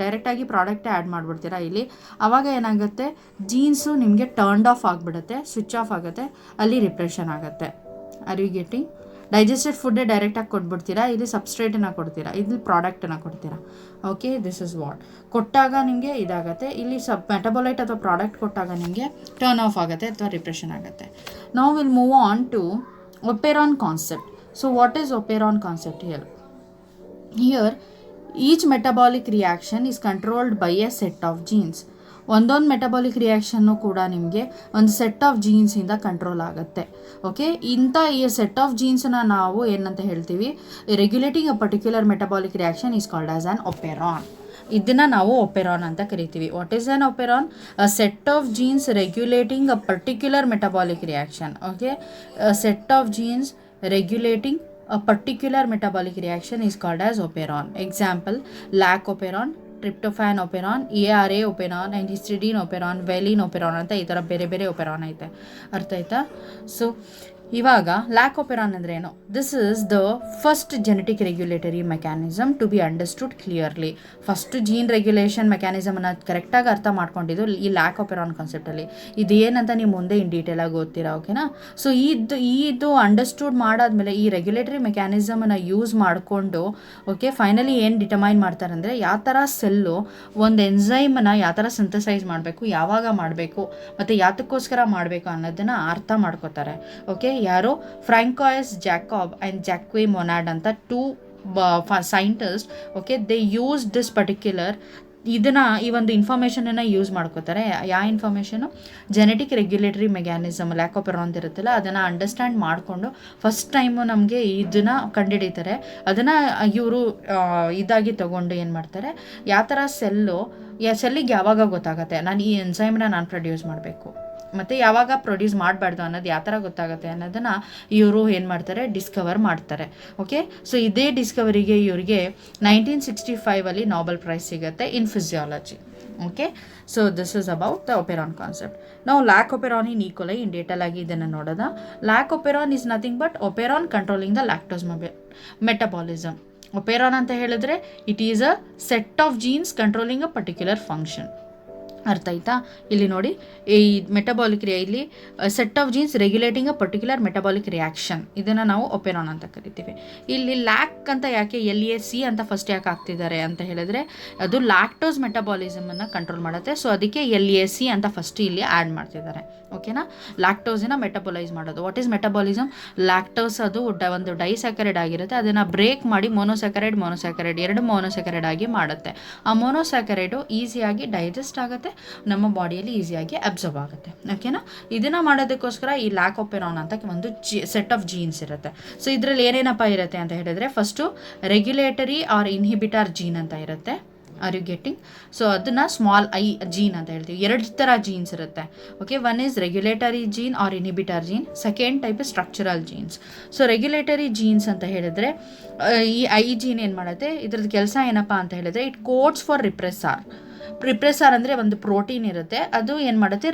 ಡೈರೆಕ್ಟಾಗಿ ಪ್ರಾಡಕ್ಟ್ ಆ್ಯಡ್ ಮಾಡಿಬಿಡ್ತೀರಾ ಇಲ್ಲಿ, ಆವಾಗ ಏನಾಗುತ್ತೆ, ಜೀನ್ಸು ನಿಮಗೆ ಟರ್ನ್ಡ್ ಆಫ್ ಆಗಿಬಿಡುತ್ತೆ, ಸ್ವಿಚ್ ಆಫ್ ಆಗುತ್ತೆ, ಅಲ್ಲಿ ರಿಪ್ರೆಷನ್ ಆಗುತ್ತೆ. Are you getting? ಡೈಜೆಸ್ಟೆಡ್ ಫುಡ್ಡೇ ಡೈರೆಕ್ಟಾಗಿ ಕೊಟ್ಬಿಡ್ತೀರಾ, ಇಲ್ಲಿ ಸಬ್ಸ್ಟ್ರೇಟನ್ನು ಕೊಡ್ತೀರಾ, ಇಲ್ಲಿ ಪ್ರಾಡಕ್ಟನ್ನು ಕೊಡ್ತೀರಾ. ಓಕೆ, ದಿಸ್ ಇಸ್ ವಾಟ್ ಕೊಟ್ಟಾಗ ನಿಮಗೆ ಇದಾಗುತ್ತೆ. ಇಲ್ಲಿ ಮೆಟಬಾಲೈಟ್ ಅಥವಾ ಪ್ರಾಡಕ್ಟ್ ಕೊಟ್ಟಾಗ ನಿಮಗೆ ಟರ್ನ್ ಆಫ್ ಆಗುತ್ತೆ ಅಥವಾ ರಿಪ್ರೆಷನ್ ಆಗುತ್ತೆ. Now will move on to operon concept. So what is operon concept here? Here each metabolic reaction is controlled by a set of genes. ಒಂದೊಂದು ಮೆಟಬಾಲಿಕ್ ರಿಯಾಕ್ಷನ್ನು ಕೂಡ ನಿಮಗೆ ಒಂದು ಸೆಟ್ ಆಫ್ ಜೀನ್ಸಿಂದ ಕಂಟ್ರೋಲ್ ಆಗುತ್ತೆ. Okay, ಇಂಥ ಈ set of ಜೀನ್ಸನ್ನ ನಾವು ಏನಂತ ಹೇಳ್ತೀವಿ, regulating a particular metabolic reaction is called as on operon. ಇದನ್ನು ನಾವು ಒಪೆರಾನ್ ಅಂತ ಕರಿತೀವಿ. What is on operon? A set of genes regulating a particular metabolic reaction. Okay, set of jeans regulating a particular metabolic reaction is called as operon. Example, lac operon, tryptophan operon, ERA operon and histidine operon, valine operon ಅಂತ ಈ ಥರ ಬೇರೆ ಬೇರೆ operon ಐತೆ. ಅರ್ಥ ಆಯ್ತಾ? So ಇವಾಗ lac operon ಅಂದರೆ ಏನು? This is the first genetic regulatory mechanism to be understood clearly. First gene regulation ಮೆಕ್ಯಾನಿಸಮನ್ನು ಕರೆಕ್ಟಾಗಿ ಅರ್ಥ ಮಾಡ್ಕೊಂಡಿದ್ದು ಈ ಲ್ಯಾಕ್ ಒಪೆರಾನ್ ಕಾನ್ಸೆಪ್ಟಲ್ಲಿ. ಇದು ಏನಂತ ನೀವು ಮುಂದೆ ಇನ್ ಡೀಟೇಲಾಗಿ ಓದ್ತೀರಾ. ಓಕೆನಾ. ಸೊ ಇದು ಅಂಡರ್ಸ್ಟುಡ್ ಮಾಡಾದ್ಮೇಲೆ ಈ ರೆಗ್ಯುಲೇಟರಿ ಮೆಕ್ಯಾನಿಸಮನ್ನು ಯೂಸ್ ಮಾಡಿಕೊಂಡು ಓಕೆ ಫೈನಲಿ ಏನು ಡಿಟರ್ಮೈನ್ ಮಾಡ್ತಾರೆ ಅಂದರೆ ಯಾವ ಥರ ಸೆಲ್ಲು ಒಂದು ಎನ್ಸೈಮನ್ನು ಯಾವ ಥರ ಸಿಂಥಸೈಸ್ ಮಾಡಬೇಕು, ಯಾವಾಗ ಮಾಡಬೇಕು ಮತ್ತು ಯಾತಕ್ಕೋಸ್ಕರ ಮಾಡಬೇಕು ಅನ್ನೋದನ್ನು ಅರ್ಥ ಮಾಡ್ಕೋತಾರೆ. ಓಕೆ, ಯಾರೋ ಫ್ರಾಂಕೋಯಿಸ್ ಜಾಕೋಬ್ ಆ್ಯಂಡ್ ಜಾಕ್ವೆ ಮೊನಾಡ್ ಅಂತ two scientist. Okay, they use this particular ಈ ಒಂದು ಇನ್ಫಾರ್ಮೇಷನನ್ನು ಯೂಸ್ ಮಾಡ್ಕೋತಾರೆ. ಯಾವ information? Genetic regulatory mechanism lac operon ಇರುತ್ತಲ್ಲ ಅದನ್ನು ಅಂಡರ್ಸ್ಟ್ಯಾಂಡ್ ಮಾಡಿಕೊಂಡು ಫಸ್ಟ್ ಟೈಮು ನಮಗೆ ಇದನ್ನು ಕಂಡುಹಿಡಿತಾರೆ. ಅದನ್ನು ಇವರು ಇದಾಗಿ ತೊಗೊಂಡು ಏನು ಮಾಡ್ತಾರೆ, ಯಾವ ಥರ ಸೆಲ್ಲಿಗೆ ಯಾವಾಗ ಗೊತ್ತಾಗುತ್ತೆ ನಾನು ಈ ಎನ್ಸೈಮ್ನ ನಾನು ಪ್ರೊಡ್ಯೂಸ್ ಮಾಡಬೇಕು ಮತ್ತು ಯಾವಾಗ ಪ್ರೊಡ್ಯೂಸ್ ಮಾಡಬಾರ್ದು ಅನ್ನೋದು ಯಾವ ಥರ ಗೊತ್ತಾಗುತ್ತೆ ಅನ್ನೋದನ್ನು ಇವರು ಏನು ಮಾಡ್ತಾರೆ, ಡಿಸ್ಕವರ್ ಮಾಡ್ತಾರೆ. ಓಕೆ, ಸೊ ಇದೇ ಡಿಸ್ಕವರಿಗೆ ಇವರಿಗೆ 1965 ನೋಬೆಲ್ ಪ್ರೈಸ್ ಸಿಗುತ್ತೆ in physiology. Okay, so this is about the operon concept. ನಾವು lac operon in E coli in detail ಆಗಿ ಇದನ್ನು ನೋಡೋದ. Lac operon is nothing but operon controlling the lactose metabolism. Operon ಅಂತ ಹೇಳಿದ್ರೆ it is a set of genes controlling a particular function. ಅರ್ಥ ಆಯ್ತಾ? ಇಲ್ಲಿ ನೋಡಿ, ಈ ಮೆಟಬಾಲಿಕ್ ಇಲ್ಲಿ set of genes regulating a particular metabolic reaction, ಇದನ್ನು ನಾವು ಒಪೆರಾನ್ ಅಂತ ಕರಿತೀವಿ. ಇಲ್ಲಿ ಲ್ಯಾಕ್ ಅಂತ ಯಾಕೆ LAC ಅಂತ ಫಸ್ಟ್ ಯಾಕೆ ಆಗ್ತಿದ್ದಾರೆ ಅಂತ ಹೇಳಿದ್ರೆ, ಅದು ಲ್ಯಾಕ್ಟೋಸ್ ಮೆಟಬಾಲಿಸಮನ್ನು ಕಂಟ್ರೋಲ್ ಮಾಡುತ್ತೆ. ಸೊ ಅದಕ್ಕೆ LAC ಅಂತ ಫಸ್ಟ್ ಇಲ್ಲಿ ಆ್ಯಡ್ ಮಾಡ್ತಿದ್ದಾರೆ. ಓಕೆನಾ? ಲ್ಯಾಕ್ಟೋಸಿನ ಮೆಟಬಲೈಸ್ ಮಾಡೋದು. What is metabolism? ಲ್ಯಾಕ್ಟೋಸ್ ಅದು ಒಂದು ಡೈಸ್ಯಾಕರೈಡ್ ಆಗಿರುತ್ತೆ, ಅದನ್ನು ಬ್ರೇಕ್ ಮಾಡಿ ಮೊನೋಸ್ಯಾಕರೈಡ್ ಎರಡು ಮೊನೋಸ್ಯಾಕರೈಡ್ ಆಗಿ ಮಾಡುತ್ತೆ. ಆ ಮೊನೋಸ್ಯಾಕರೈಡು ಈಸಿಯಾಗಿ ಡೈಜೆಸ್ಟ್ ಆಗುತ್ತೆ, ನಮ್ಮ ಬಾಡಿಯಲ್ಲಿ ಈಸಿಯಾಗಿ ಅಬ್ಸರ್ವ್ ಆಗುತ್ತೆ. ಓಕೆನಾ? ಇದನ್ನು ಮಾಡೋದಕ್ಕೋಸ್ಕರ ಈ ಲ್ಯಾಕೋಪೆರಾನ್ ಅಂತ ಒಂದು ಸೆಟ್ ಆಫ್ ಜೀನ್ಸ್ ಇರುತ್ತೆ. ಸೊ ಇದರಲ್ಲಿ ಏನೇನಪ್ಪ ಇರುತ್ತೆ ಅಂತ ಹೇಳಿದ್ರೆ, first regulatory or inhibitor gene ಅಂತ ಇರುತ್ತೆ. Are you getting? ಸೊ ಅದನ್ನು ಸ್ಮಾಲ್ ಐ ಜೀನ್ ಅಂತ ಹೇಳ್ತೀವಿ. ಎರಡು ಥರ ಜೀನ್ಸ್ ಇರುತ್ತೆ. Okay, one is regulatory gene or inhibitor gene, second type structural genes. So regulatory genes ಅಂತ ಹೇಳಿದ್ರೆ, ಈ ಐ ಜೀನ್ ಏನು ಮಾಡುತ್ತೆ, ಇದ್ರದ್ದು ಕೆಲಸ ಏನಪ್ಪ ಅಂತ ಹೇಳಿದ್ರೆ, ಇಟ್ ಕೋಡ್ಸ್ ಫಾರ್ ರಿಪ್ರೆಸಾರ್ ಅಂದರೆ ಒಂದು ಪ್ರೋಟೀನ್ ಇರುತ್ತೆ, ಅದು ಏನು ಮಾಡುತ್ತೆ,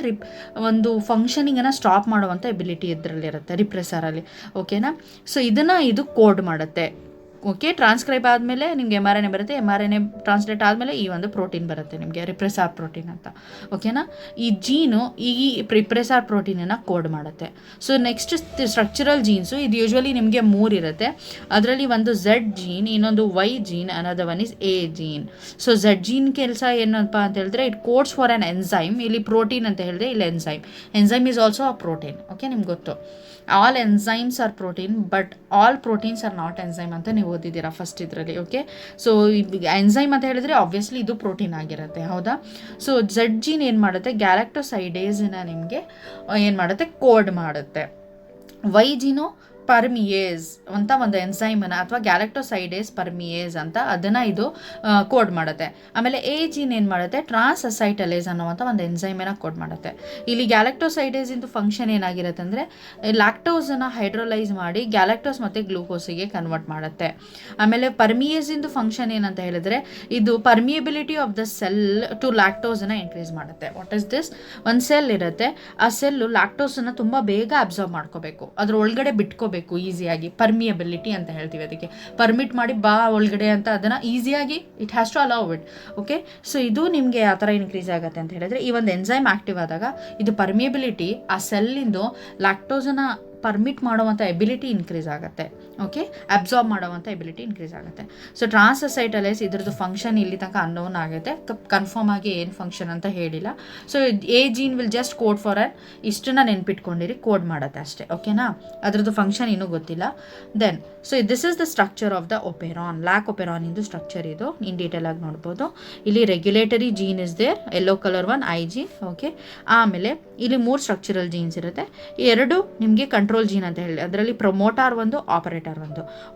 ಒಂದು ಫಂಕ್ಷನಿಂಗನ್ನು ಸ್ಟಾಪ್ ಮಾಡುವಂಥ ಎಬಿಲಿಟಿ ಇದರಲ್ಲಿರುತ್ತೆ ರಿಪ್ರೆಸಾರಲ್ಲಿ. ಓಕೆನಾ? ಸೊ ಇದನ್ನು ಇದು ಕೋಡ್ ಮಾಡುತ್ತೆ. ಓಕೆ, ಟ್ರಾನ್ಸ್ಕ್ರೈಬ್ ಆದಮೇಲೆ ನಿಮಗೆ mRNA ಬರುತ್ತೆ, mRNA ಟ್ರಾನ್ಸ್ಲೇಟ್ ಆದಮೇಲೆ ಈ ಒಂದು ಪ್ರೋಟೀನ್ ಬರುತ್ತೆ ನಿಮಗೆ, ರಿಪ್ರೆಸಾರ್ ಪ್ರೋಟೀನ್ ಅಂತ. ಓಕೆನಾ? ಈ ಜೀನು ಈ ರಿಪ್ರೆಸಾರ್ ಪ್ರೋಟೀನನ್ನು ಕೋಡ್ ಮಾಡುತ್ತೆ. ಸೊ ನೆಕ್ಸ್ಟ್ ಸ್ಟ್ರಕ್ಚರಲ್ ಜೀನ್ಸು, ಇದು ಯೂಶ್ವಲಿ ನಿಮಗೆ 3 ಇರುತ್ತೆ. ಅದರಲ್ಲಿ ಒಂದು Z ಜೀನ್, ಇನ್ನೊಂದು Y gene, another one is A gene. So Z gene ಕೆಲಸ ಏನಪ್ಪ ಅಂತ ಹೇಳಿದ್ರೆ, it codes for an enzyme. ಇಲ್ಲಿ ಪ್ರೋಟೀನ್ ಅಂತ ಹೇಳಿದ್ರೆ ಇಲ್ಲಿ enzyme is also a protein. Okay, ನಿಮ್ಗೆ ಗೊತ್ತು, all enzymes are protein, but all proteins are not enzyme ಅಂತ ನೀವು ಓದಿದ್ದೀರಾ ಫಸ್ಟ್ ಇದರಲ್ಲಿ. ಓಕೆ, ಸೊ ಎನ್ಸೈಮ್ ಅಂತ ಹೇಳಿದ್ರೆ ಆಬ್ವಿಯಸ್ಲಿ ಇದು ಪ್ರೋಟೀನ್ ಆಗಿರುತ್ತೆ, ಹೌದಾ? ಸೊ Z ಜೀನ್ ಏನು ಮಾಡುತ್ತೆ, ಗ್ಯಾಲಕ್ಟೋಸೈಡೇಸ್ನ ನಿಮಗೆ ಏನು ಮಾಡುತ್ತೆ, ಕೋಡ್ ಮಾಡುತ್ತೆ. Y ಜೀನು ಪರ್ಮಿಯೇಸ್ ಅಂತ ಒಂದು ಎನ್ಸೈಮನ್ನು, ಅಥವಾ ಗ್ಯಾಲಕ್ಟೋಸೈಡೇಸ್ ಪರ್ಮಿಯೇಸ್ ಅಂತ ಅದನ್ನು ಇದು ಕೋಡ್ ಮಾಡುತ್ತೆ. ಆಮೇಲೆ A ಜೀನ್ ಏನು ಮಾಡುತ್ತೆ, ಟ್ರಾನ್ಸ್ ಅಸೈಟಲೇಸ್ ಅನ್ನುವಂಥ ಒಂದು ಎನ್ಸೈಮನ್ನು ಕೋಡ್ ಮಾಡುತ್ತೆ. ಇಲ್ಲಿ ಗ್ಯಾಲಕ್ಟೋಸೈಡೇಸ್ ಇಂದು ಫಂಕ್ಷನ್ ಏನಾಗಿರುತ್ತೆ ಅಂದರೆ, ಲ್ಯಾಕ್ಟೋಸನ್ನು ಹೈಡ್ರೋಲೈಸ್ ಮಾಡಿ ಗ್ಯಾಲಕ್ಟೋಸ್ ಮತ್ತು ಗ್ಲೂಕೋಸಿಗೆ ಕನ್ವರ್ಟ್ ಮಾಡುತ್ತೆ. ಆಮೇಲೆ ಪರ್ಮಿಯೇಸ್ ಇಂದು ಫಂಕ್ಷನ್ ಏನಂತ ಹೇಳಿದ್ರೆ, ಇದು permeability of the cell to ಲ್ಯಾಕ್ಟೋಸನ್ನು ಇನ್ಕ್ರೀಸ್ ಮಾಡುತ್ತೆ. What is this? ಒಂದು ಸೆಲ್ ಇರುತ್ತೆ, ಆ ಸೆಲ್ಲು ಲ್ಯಾಕ್ಟೋಸನ್ನು ತುಂಬ ಬೇಗ ಅಬ್ಸರ್ವ್ ಮಾಡ್ಕೋಬೇಕು, ಅದ್ರ ಒಳಗಡೆ ಬಿಟ್ಕೋಬೇಕು ಈಸಿಯಾಗಿ. ಪರ್ಮಿಯಬಿಲಿಟಿ ಅಂತ ಹೇಳ್ತೀವಿ ಅದಕ್ಕೆ. ಪರ್ಮಿಟ್ ಮಾಡಿ ಬಾ ಒಳಗಡೆ ಅಂತ, ಅದನ್ನು ಈಸಿಯಾಗಿ it has to allow it. Okay, so ಇದು ನಿಮಗೆ ಆ ಥರ ಇನ್ಕ್ರೀಸ್ ಆಗುತ್ತೆ ಅಂತ ಹೇಳಿದ್ರೆ, ಈ ಒಂದು ಎನ್ಸೈಮ್ ಆಕ್ಟಿವ್ ಆದಾಗ ಇದು ಪರ್ಮಿಯಬಿಲಿಟಿ, ಆ ಸೆಲ್ಲಿಂದು ಲ್ಯಾಕ್ಟೋಸನ್ನು ಪರ್ಮಿಟ್ ಮಾಡುವಂಥ ಎಬಿಲಿಟಿ ಇನ್ಕ್ರೀಸ್ ಆಗುತ್ತೆ. ಓಕೆ, ಅಬ್ಸಾರ್ಬ್ ಮಾಡುವಂಥ ಎಬಿಲಿಟಿ ಇನ್ಕ್ರೀಸ್ ಆಗುತ್ತೆ. ಸೊ ಟ್ರಾನ್ಸಸೈಟಲೈಸ್ ಇದ್ರದ್ದು ಫಂಕ್ಷನ್ ಇಲ್ಲಿ ತನಕ ಅನ್ನೋನ್ ಆಗುತ್ತೆ, ಕನ್ಫರ್ಮ್ ಆಗಿ ಏನು ಫಂಕ್ಷನ್ ಅಂತ ಹೇಳಿಲ್ಲ. So A gene will just code for ಇಷ್ಟನ್ನ ನೆನ್ಪಿಟ್ಕೊಂಡಿರಿ, ಕೋಡ್ ಮಾಡುತ್ತೆ ಅಷ್ಟೇ. ಓಕೆನಾ? ಅದ್ರದ್ದು ಫಂಕ್ಷನ್ ಇನ್ನೂ ಗೊತ್ತಿಲ್ಲ. Then so this is the structure of the operon. Lac operon ಇಂದು ಸ್ಟ್ರಕ್ಚರ್ ಇದು ಇನ್ ಡೀಟೇಲ್ ಆಗಿ ನೋಡ್ಬೋದು. ಇಲ್ಲಿ regulatory gene is there, yellow colour one I gene. Okay, ಆಮೇಲೆ ಇಲ್ಲಿ 3 ಸ್ಟ್ರಕ್ಚರಲ್ ಜೀನ್ಸ್ ಇರುತ್ತೆ. 2 ನಿಮಗೆ ಕಂಟ್ರೋಲ್ ಜೀನ್ ಅಂತ ಹೇಳಿ, ಅದರಲ್ಲಿ ಪ್ರಮೋಟಾರ್ ಒಂದು, ಆಪರೇಟರ್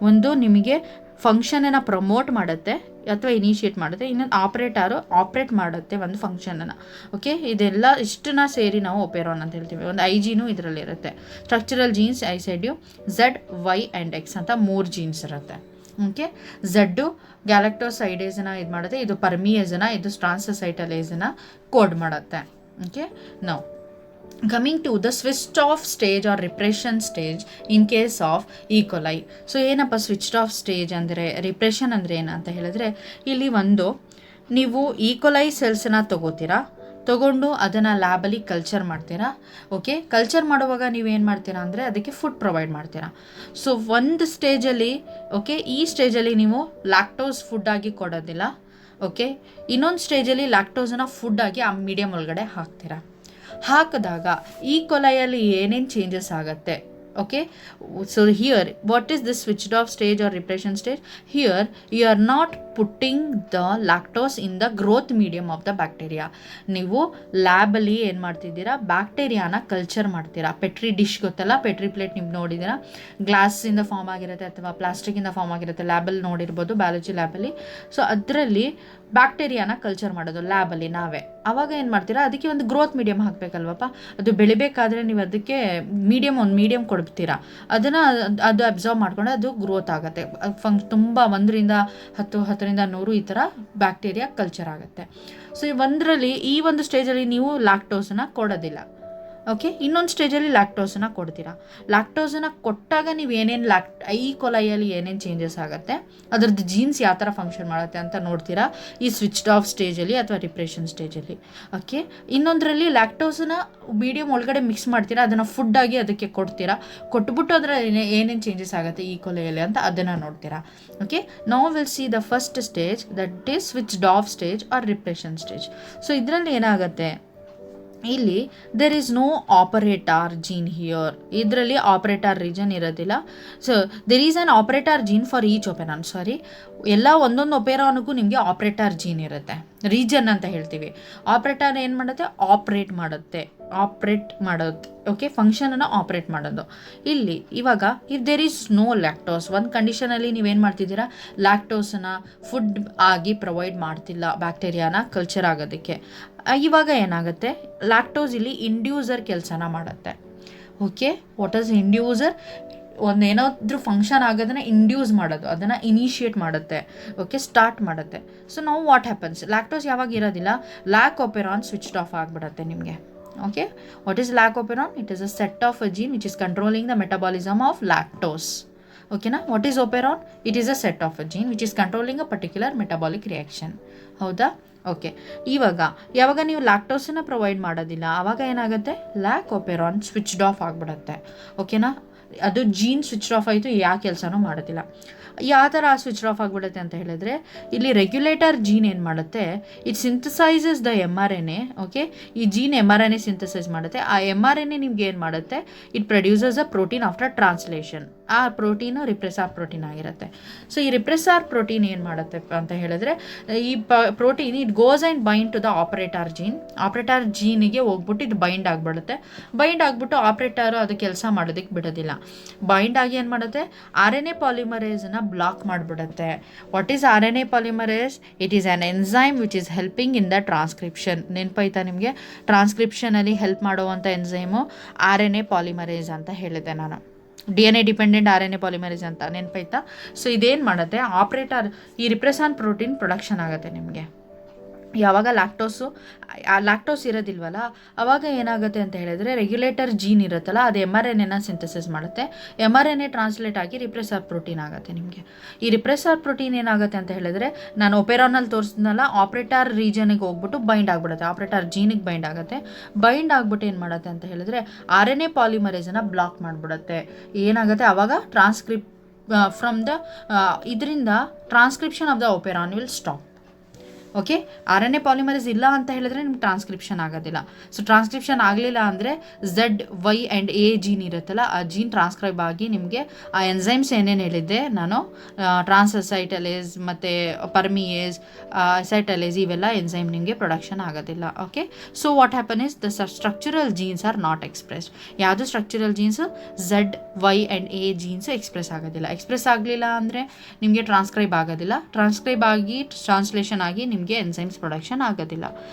ಒಂದು ನಿಮಗೆ ಫಂಕ್ಷನನ್ನು ಪ್ರಮೋಟ್ ಮಾಡುತ್ತೆ ಅಥವಾ ಇನಿಷಿಯೇಟ್ ಮಾಡುತ್ತೆ, ಇನ್ನೊಂದು ಆಪ್ರೇಟ್ ಮಾಡುತ್ತೆ ಒಂದು ಫಂಕ್ಷನನ್ನು. ಓಕೆ, ಇದೆಲ್ಲ ಇಷ್ಟನ್ನ ಸೇರಿ ನಾವು ಒಪೆರಾನ್ ಅಂತ ಹೇಳ್ತೀವಿ. ಒಂದು I ಜೀನು ಇದರಲ್ಲಿ ಇರುತ್ತೆ. Structural genes I said you Z, Y and X ಅಂತ 3 ಜೀನ್ಸ್ ಇರುತ್ತೆ. ಓಕೆ, ಝಡ್ಡು ಗ್ಯಾಲಕ್ಟೋಸೈಡೇಸನ್ನ ಇದು ಮಾಡುತ್ತೆ, ಇದು ಪರ್ಮಿಯೇಸನ್ನ, ಇದು ಟ್ರಾನ್ಸಸೈಟಲೇಸನ್ನ ಕೋಡ್ ಮಾಡುತ್ತೆ. ಓಕೆ, ನಾವು coming to the switch off stage or repression stage in case of E coli. So ಏನಪ್ಪ ಸ್ವಿಚ್ ಆಫ್ ಸ್ಟೇಜ್ ಅಂದರೆ, ರಿಪ್ರೆಷನ್ ಅಂದರೆ ಏನಂತ ಹೇಳಿದ್ರೆ, ಇಲ್ಲಿ ಒಂದು ನೀವು ಈಕೋಲೈ ಸೆಲ್ಸನ್ನ ತಗೊಂಡು ಅದನ್ನು ಲ್ಯಾಬಲ್ಲಿ ಕಲ್ಚರ್ ಮಾಡ್ತೀರಾ. ಓಕೆ, ಕಲ್ಚರ್ ಮಾಡುವಾಗ ನೀವೇನು ಮಾಡ್ತೀರಾ ಅಂದರೆ ಅದಕ್ಕೆ ಫುಡ್ ಪ್ರೊವೈಡ್ ಮಾಡ್ತೀರಾ. ಸೊ ಒಂದು ಸ್ಟೇಜಲ್ಲಿ, ಓಕೆ, ಈ ಸ್ಟೇಜಲ್ಲಿ ನೀವು ಲ್ಯಾಕ್ಟೋಸ್ ಫುಡ್ಡಾಗಿ ಕೊಡೋದಿಲ್ಲ. ಓಕೆ, ಇನ್ನೊಂದು ಸ್ಟೇಜಲ್ಲಿ ಲ್ಯಾಕ್ಟೋಸನ್ನ ಫುಡ್ಡಾಗಿ ಆ ಮೀಡಿಯಮ್ ಒಳಗಡೆ ಹಾಕಿದಾಗ ಈ ಕೊಲೈಯಲ್ಲಿ ಏನೇನು ಚೇಂಜಸ್ ಆಗುತ್ತೆ. Okay, so here what is this switched off stage or repression stage? Here you are not putting the lactose in the growth medium of the bacteria. ನೀವು ಲ್ಯಾಬಲ್ಲಿ ಏನು ಮಾಡ್ತಿದ್ದೀರಾ, ಬ್ಯಾಕ್ಟೀರಿಯಾನ ಕಲ್ಚರ್ ಮಾಡ್ತೀರಾ. ಪೆಟ್ರಿ ಡಿಶ್ ಗೊತ್ತಲ್ಲ, ಪೆಟ್ರಿ ಪ್ಲೇಟ್ ನೀವು ನೋಡಿದ್ದೀರಾ, ಗ್ಲಾಸಿಂದ form ಆಗಿರುತ್ತೆ ಅಥವಾ ಪ್ಲಾಸ್ಟಿಕ್ಕಿಂದ form ಆಗಿರುತ್ತೆ, ಲ್ಯಾಬಲ್ಲಿ ನೋಡಿರ್ಬೋದು ಬಯಾಲಜಿ ಲ್ಯಾಬಲ್ಲಿ. ಸೊ ಅದರಲ್ಲಿ ಬ್ಯಾಕ್ಟೀರಿಯಾನ ಕಲ್ಚರ್ ಮಾಡೋದು ಲ್ಯಾಬಲ್ಲಿ ನಾವೇ. ಆವಾಗ ಏನು ಮಾಡ್ತೀರಾ, ಅದಕ್ಕೆ ಒಂದು ಗ್ರೋತ್ ಮೀಡಿಯಮ್ ಹಾಕಬೇಕಲ್ವಪ್ಪ, ಅದು ಬೆಳಿಬೇಕಾದ್ರೆ ನೀವು ಅದಕ್ಕೆ ಒಂದು ಮೀಡಿಯಮ್ ಕೊಡ್ತೀರಾ, ಅದು ಅಬ್ಸರ್ವ್ ಮಾಡ್ಕೊಂಡು ಅದು ಗ್ರೋತ್ ಆಗುತ್ತೆ. ತುಂಬ 1ರಿಂದ 10, 10ರಿಂದ 100 ಈ ಥರ ಬ್ಯಾಕ್ಟೀರಿಯಾ ಕಲ್ಚರ್ ಆಗುತ್ತೆ. ಸೊ ಒಂದರಲ್ಲಿ ಈ ಒಂದು ಸ್ಟೇಜಲ್ಲಿ ನೀವು ಲ್ಯಾಕ್ಟೋಸನ್ನ ಕೊಡೋದಿಲ್ಲ. ಓಕೆ, ಇನ್ನೊಂದು ಸ್ಟೇಜಲ್ಲಿ ಲ್ಯಾಕ್ಟೋಸನ್ನ ಕೊಡ್ತೀರಾ. ಲ್ಯಾಕ್ಟೋಸನ್ನ ಕೊಟ್ಟಾಗ ನೀವು ಏನೇನು ಈ ಕೊಲೈಯಲ್ಲಿ ಏನೇನು ಚೇಂಜಸ್ ಆಗುತ್ತೆ, ಅದರದ್ದು ಜೀನ್ಸ್ ಯಾವ ಥರ ಫಂಕ್ಷನ್ ಮಾಡುತ್ತೆ ಅಂತ ನೋಡ್ತೀರಾ ಈ ಸ್ವಿಚ್ಡ್ ಆಫ್ ಸ್ಟೇಜಲ್ಲಿ ಅಥವಾ ರಿಪ್ರೆಷನ್ ಸ್ಟೇಜಲ್ಲಿ. ಓಕೆ, ಇನ್ನೊಂದರಲ್ಲಿ ಲ್ಯಾಕ್ಟೋಸನ್ನ ಮೀಡಿಯಮ್ ಒಳಗಡೆ ಮಿಕ್ಸ್ ಮಾಡ್ತೀರಾ, ಅದನ್ನು ಫುಡ್ ಆಗಿ ಅದಕ್ಕೆ ಕೊಡ್ತೀರಾ, ಕೊಟ್ಬಿಟ್ಟು ಅದರ ಏನೇನು ಚೇಂಜಸ್ ಆಗುತ್ತೆ ಈ ಕೊಲೆಯಲ್ಲಿ ಅಂತ ಅದನ್ನು ನೋಡ್ತೀರಾ. Okay, now will see the first stage, that is switched off stage or repression stage. So ಇದರಲ್ಲಿ ಏನಾಗುತ್ತೆ, ಇಲ್ಲಿ there is no operator gene here. ಇದರಲ್ಲಿ ಆಪರೇಟಾರ್ ರೀಜನ್ ಇರೋದಿಲ್ಲ. So there is an operator gene for each operon. Sorry, ಎಲ್ಲ ಒಂದೊಂದು ಒಪೆರಾನ್ಗೂ ನಿಮಗೆ ಆಪರೇಟಾರ್ gene ಇರುತ್ತೆ, region ಅಂತ ಹೇಳ್ತೀವಿ. ಆಪರೇಟಾರ್ ಏನು ಮಾಡುತ್ತೆ, ಆಪ್ರೇಟ್ ಮಾಡೋದು. ಓಕೆ, ಫಂಕ್ಷನನ್ನು ಆಪ್ರೇಟ್ ಮಾಡೋದು. ಇಲ್ಲಿ ಇವಾಗ if there is no lactose, ಒಂದು ಕಂಡೀಷನಲ್ಲಿ ನೀವೇನು ಮಾಡ್ತಿದ್ದೀರಾ, ಲ್ಯಾಕ್ಟೋಸನ್ನ ಫುಡ್ ಆಗಿ ಪ್ರೊವೈಡ್ ಮಾಡ್ತಿಲ್ಲ ಬ್ಯಾಕ್ಟೀರಿಯಾನ ಕಲ್ಚರ್ ಆಗೋದಕ್ಕೆ. ಇವಾಗ ಏನಾಗುತ್ತೆ, ಲ್ಯಾಕ್ಟೋಸ್ ಇಲ್ಲಿ ಇಂಡ್ಯೂಸರ್ ಕೆಲಸನ ಮಾಡುತ್ತೆ. Okay, what is inducer? ಒಂದೇನಾದ್ರೂ function ಆಗೋದನ್ನು ಇಂಡ್ಯೂಸ್ ಮಾಡೋದು, ಅದನ್ನು ಇನಿಷಿಯೇಟ್ ಮಾಡುತ್ತೆ. ಓಕೆ, ಸ್ಟಾರ್ಟ್ ಮಾಡುತ್ತೆ. ಸೊ ನಾವು ವಾಟ್ ಹ್ಯಾಪನ್ಸ್, ಲ್ಯಾಕ್ಟೋಸ್ ಯಾವಾಗ ಇರೋದಿಲ್ಲ, ಲ್ಯಾಕ್ ಒಪೆರಾನ್ ಸ್ವಿಚ್ಡ್ ಆಫ್ ಆಗಿಬಿಡುತ್ತೆ ನಿಮಗೆ. Okay, what is lac operon? It is a set of a gene which is controlling the metabolism of lactose. Okay na, what is operon? It is a set of a gene which is controlling a particular metabolic reaction. ಹೌದಾ? Okay, ಇವಾಗ ಯಾವಾಗ ನೀವು ಲ್ಯಾಕ್ಟೋಸನ್ನ provide ಮಾಡೋದಿಲ್ಲ ಆವಾಗ ಏನಾಗುತ್ತೆ, lac operon switched off ಆಗಿಬಿಡುತ್ತೆ. ಓಕೆನಾ, ಅದು ಜೀನ್ ಸ್ವಿಚ್ ಆಫ್ ಆಯಿತು, ಯಾವ ಕೆಲಸನೂ ಮಾಡೋದಿಲ್ಲ. ಯಾವ ಥರ ಸ್ವಿಚ್ ಆಫ್ ಆಗಿಬಿಡುತ್ತೆ ಅಂತ ಹೇಳಿದ್ರೆ, ಇಲ್ಲಿ ರೆಗ್ಯುಲೇಟರ್ ಜೀನ್ ಏನು ಮಾಡುತ್ತೆ, it synthesises the mRNA. Okay, ಈ ಜೀನ್ mRNA ಸಿಂಥಸೈಸ್ ಮಾಡುತ್ತೆ. ಆ mRNA ನಿಮ್ಗೆ ಏನು ಮಾಡುತ್ತೆ, it produces a protein after translation. ಆ ಪ್ರೋಟೀನು ರಿಪ್ರೆಸಾರ್ ಪ್ರೋಟೀನ್ ಆಗಿರುತ್ತೆ. ಸೊ ಈ ರಿಪ್ರೆಸಾರ್ ಪ್ರೋಟೀನ್ ಏನು ಮಾಡುತ್ತೆ ಅಂತ ಹೇಳಿದ್ರೆ, ಈ protein it goes and bind to the operator gene. Operator ಜೀನಿಗೆ ಹೋಗ್ಬಿಟ್ಟು ಇದು ಬೈಂಡ್ ಆಗಿಬಿಡುತ್ತೆ. ಬೈಂಡ್ ಆಗಿಬಿಟ್ಟು ಆಪರೇಟರು ಅದು ಕೆಲಸ ಮಾಡೋದಕ್ಕೆ ಬಿಡೋದಿಲ್ಲ. ಬೈಂಡ್ ಆಗಿ ಏನು ಮಾಡುತ್ತೆ, RNA ಪಾಲಿಮರೇಸನ್ನು ಬ್ಲಾಕ್ ಮಾಡಿಬಿಡುತ್ತೆ. What is RNA polymerase? It is an enzyme which is helping in the transcription. ನೆನಪಾಯ್ತಾ ನಿಮಗೆ? ಟ್ರಾನ್ಸ್ಕ್ರಿಪ್ಷನಲ್ಲಿ ಹೆಲ್ಪ್ ಮಾಡುವಂಥ ಎನ್ಸೈಮು RNA ಪಾಲಿಮರೇಸ್ ಅಂತ ಹೇಳಿದೆ ನಾನು. DNA ಡಿಪೆಂಡೆಂಟ್ RNA ಪಾಲಿಮರೇಸ್ ಅಂತ ನೆನಪಾಯ್ತಾ? ಸೊ ಇದೇನು ಮಾಡುತ್ತೆ, ಆಪ್ರೇಟರ್ ಈ ರಿಪ್ರೆಸಾನ್ ಪ್ರೋಟೀನ್ ಪ್ರೊಡಕ್ಷನ್ ಆಗುತ್ತೆ ನಿಮಗೆ. ಯಾವಾಗ ಲ್ಯಾಕ್ಟೋಸ್ ಇರೋದಿಲ್ವಲ್ಲ ಆವಾಗ ಏನಾಗುತ್ತೆ ಅಂತ ಹೇಳಿದ್ರೆ, ರೆಗ್ಯುಲೇಟರ್ ಜೀನ್ ಇರುತ್ತಲ್ಲ ಅದು mRNAನ ಸಿಂಥಸಿಸ್ ಮಾಡುತ್ತೆ. mRNA ಟ್ರಾನ್ಸ್ಲೇಟ್ ಆಗಿ ರಿಪ್ರೆಸರ್ ಪ್ರೋಟೀನ್ ಆಗುತ್ತೆ ನಿಮಗೆ. ಈ ರಿಪ್ರೆಸರ್ ಪ್ರೋಟೀನ್ ಏನಾಗುತ್ತೆ ಅಂತ ಹೇಳಿದ್ರೆ, ನಾನು ಒಪೆರಾನಲ್ಲಿ ತೋರಿಸಿದ್ನಲ್ಲ, ಆಪ್ರೇಟಾರ್ ರೀಜನಿಗೆ ಹೋಗ್ಬಿಟ್ಟು ಬೈಂಡ್ ಆಗಿಬಿಡುತ್ತೆ, ಆಪ್ರೇಟಾರ್ ಜೀನಿಗೆ ಬೈಂಡ್ ಆಗುತ್ತೆ. ಬೈಂಡ್ ಆಗಿಬಿಟ್ಟು ಏನು ಮಾಡುತ್ತೆ ಅಂತ ಹೇಳಿದ್ರೆ, RNA ಪಾಲಿಮರೇಸನ್ನು ಬ್ಲಾಕ್ ಮಾಡಿಬಿಡುತ್ತೆ. ಏನಾಗುತ್ತೆ ಆವಾಗ ಫ್ರಮ್ ದ ಇದರಿಂದ transcription of the operon will stop. Okay, RNA polymerase ಇಲ್ಲ ಅಂತ ಹೇಳಿದ್ರೆ ನಿಮ್ಗೆ ಟ್ರಾನ್ಸ್ಕ್ರಿಪ್ಷನ್ ಆಗೋದಿಲ್ಲ. ಸೊ ಟ್ರಾನ್ಸ್ಕ್ರಿಪ್ಷನ್ ಆಗಲಿಲ್ಲ ಅಂದರೆ ZY ಆ್ಯಂಡ್ A ಜೀನ್ ಇರುತ್ತಲ್ಲ, ಆ ಜೀನ್ ಟ್ರಾನ್ಸ್ಕ್ರೈಬ್ ಆಗಿ ನಿಮಗೆ ಆ ಎನ್ಸೈಮ್ಸ್ ಏನೇನು ಹೇಳಿದ್ದೆ ನಾನು, ಟ್ರಾನ್ಸ್ಅಸೈಟಲೇಸ್ ಮತ್ತು ಪರ್ಮಿಯೇಸ್, ಅಸೈಟಲೇಸ್, ಇವೆಲ್ಲ ಎನ್ಸೈಮ್ ನಿಮಗೆ ಪ್ರೊಡಕ್ಷನ್ ಆಗೋದಿಲ್ಲ. Okay, so what happen is the structural genes are not expressed. ಯಾವುದು structural genes, ZY and A genes express ಆಗೋದಿಲ್ಲ. ಎಕ್ಸ್ಪ್ರೆಸ್ ಆಗಲಿಲ್ಲ ಅಂದರೆ ನಿಮಗೆ ಟ್ರಾನ್ಸ್ಕ್ರೈಬ್ ಆಗೋದಿಲ್ಲ. ಟ್ರಾನ್ಸ್ಕ್ರೈಬ್ ಆಗಿ ಟ್ರಾನ್ಸ್ಲೇಷನ್ ಆಗಿ ನಿಮಗೆ ಎನ್ಸೈಮ್ಸ್ ಪ್ರೊಡಕ್ಷನ್ ಆಗೋದಿಲ್ಲ.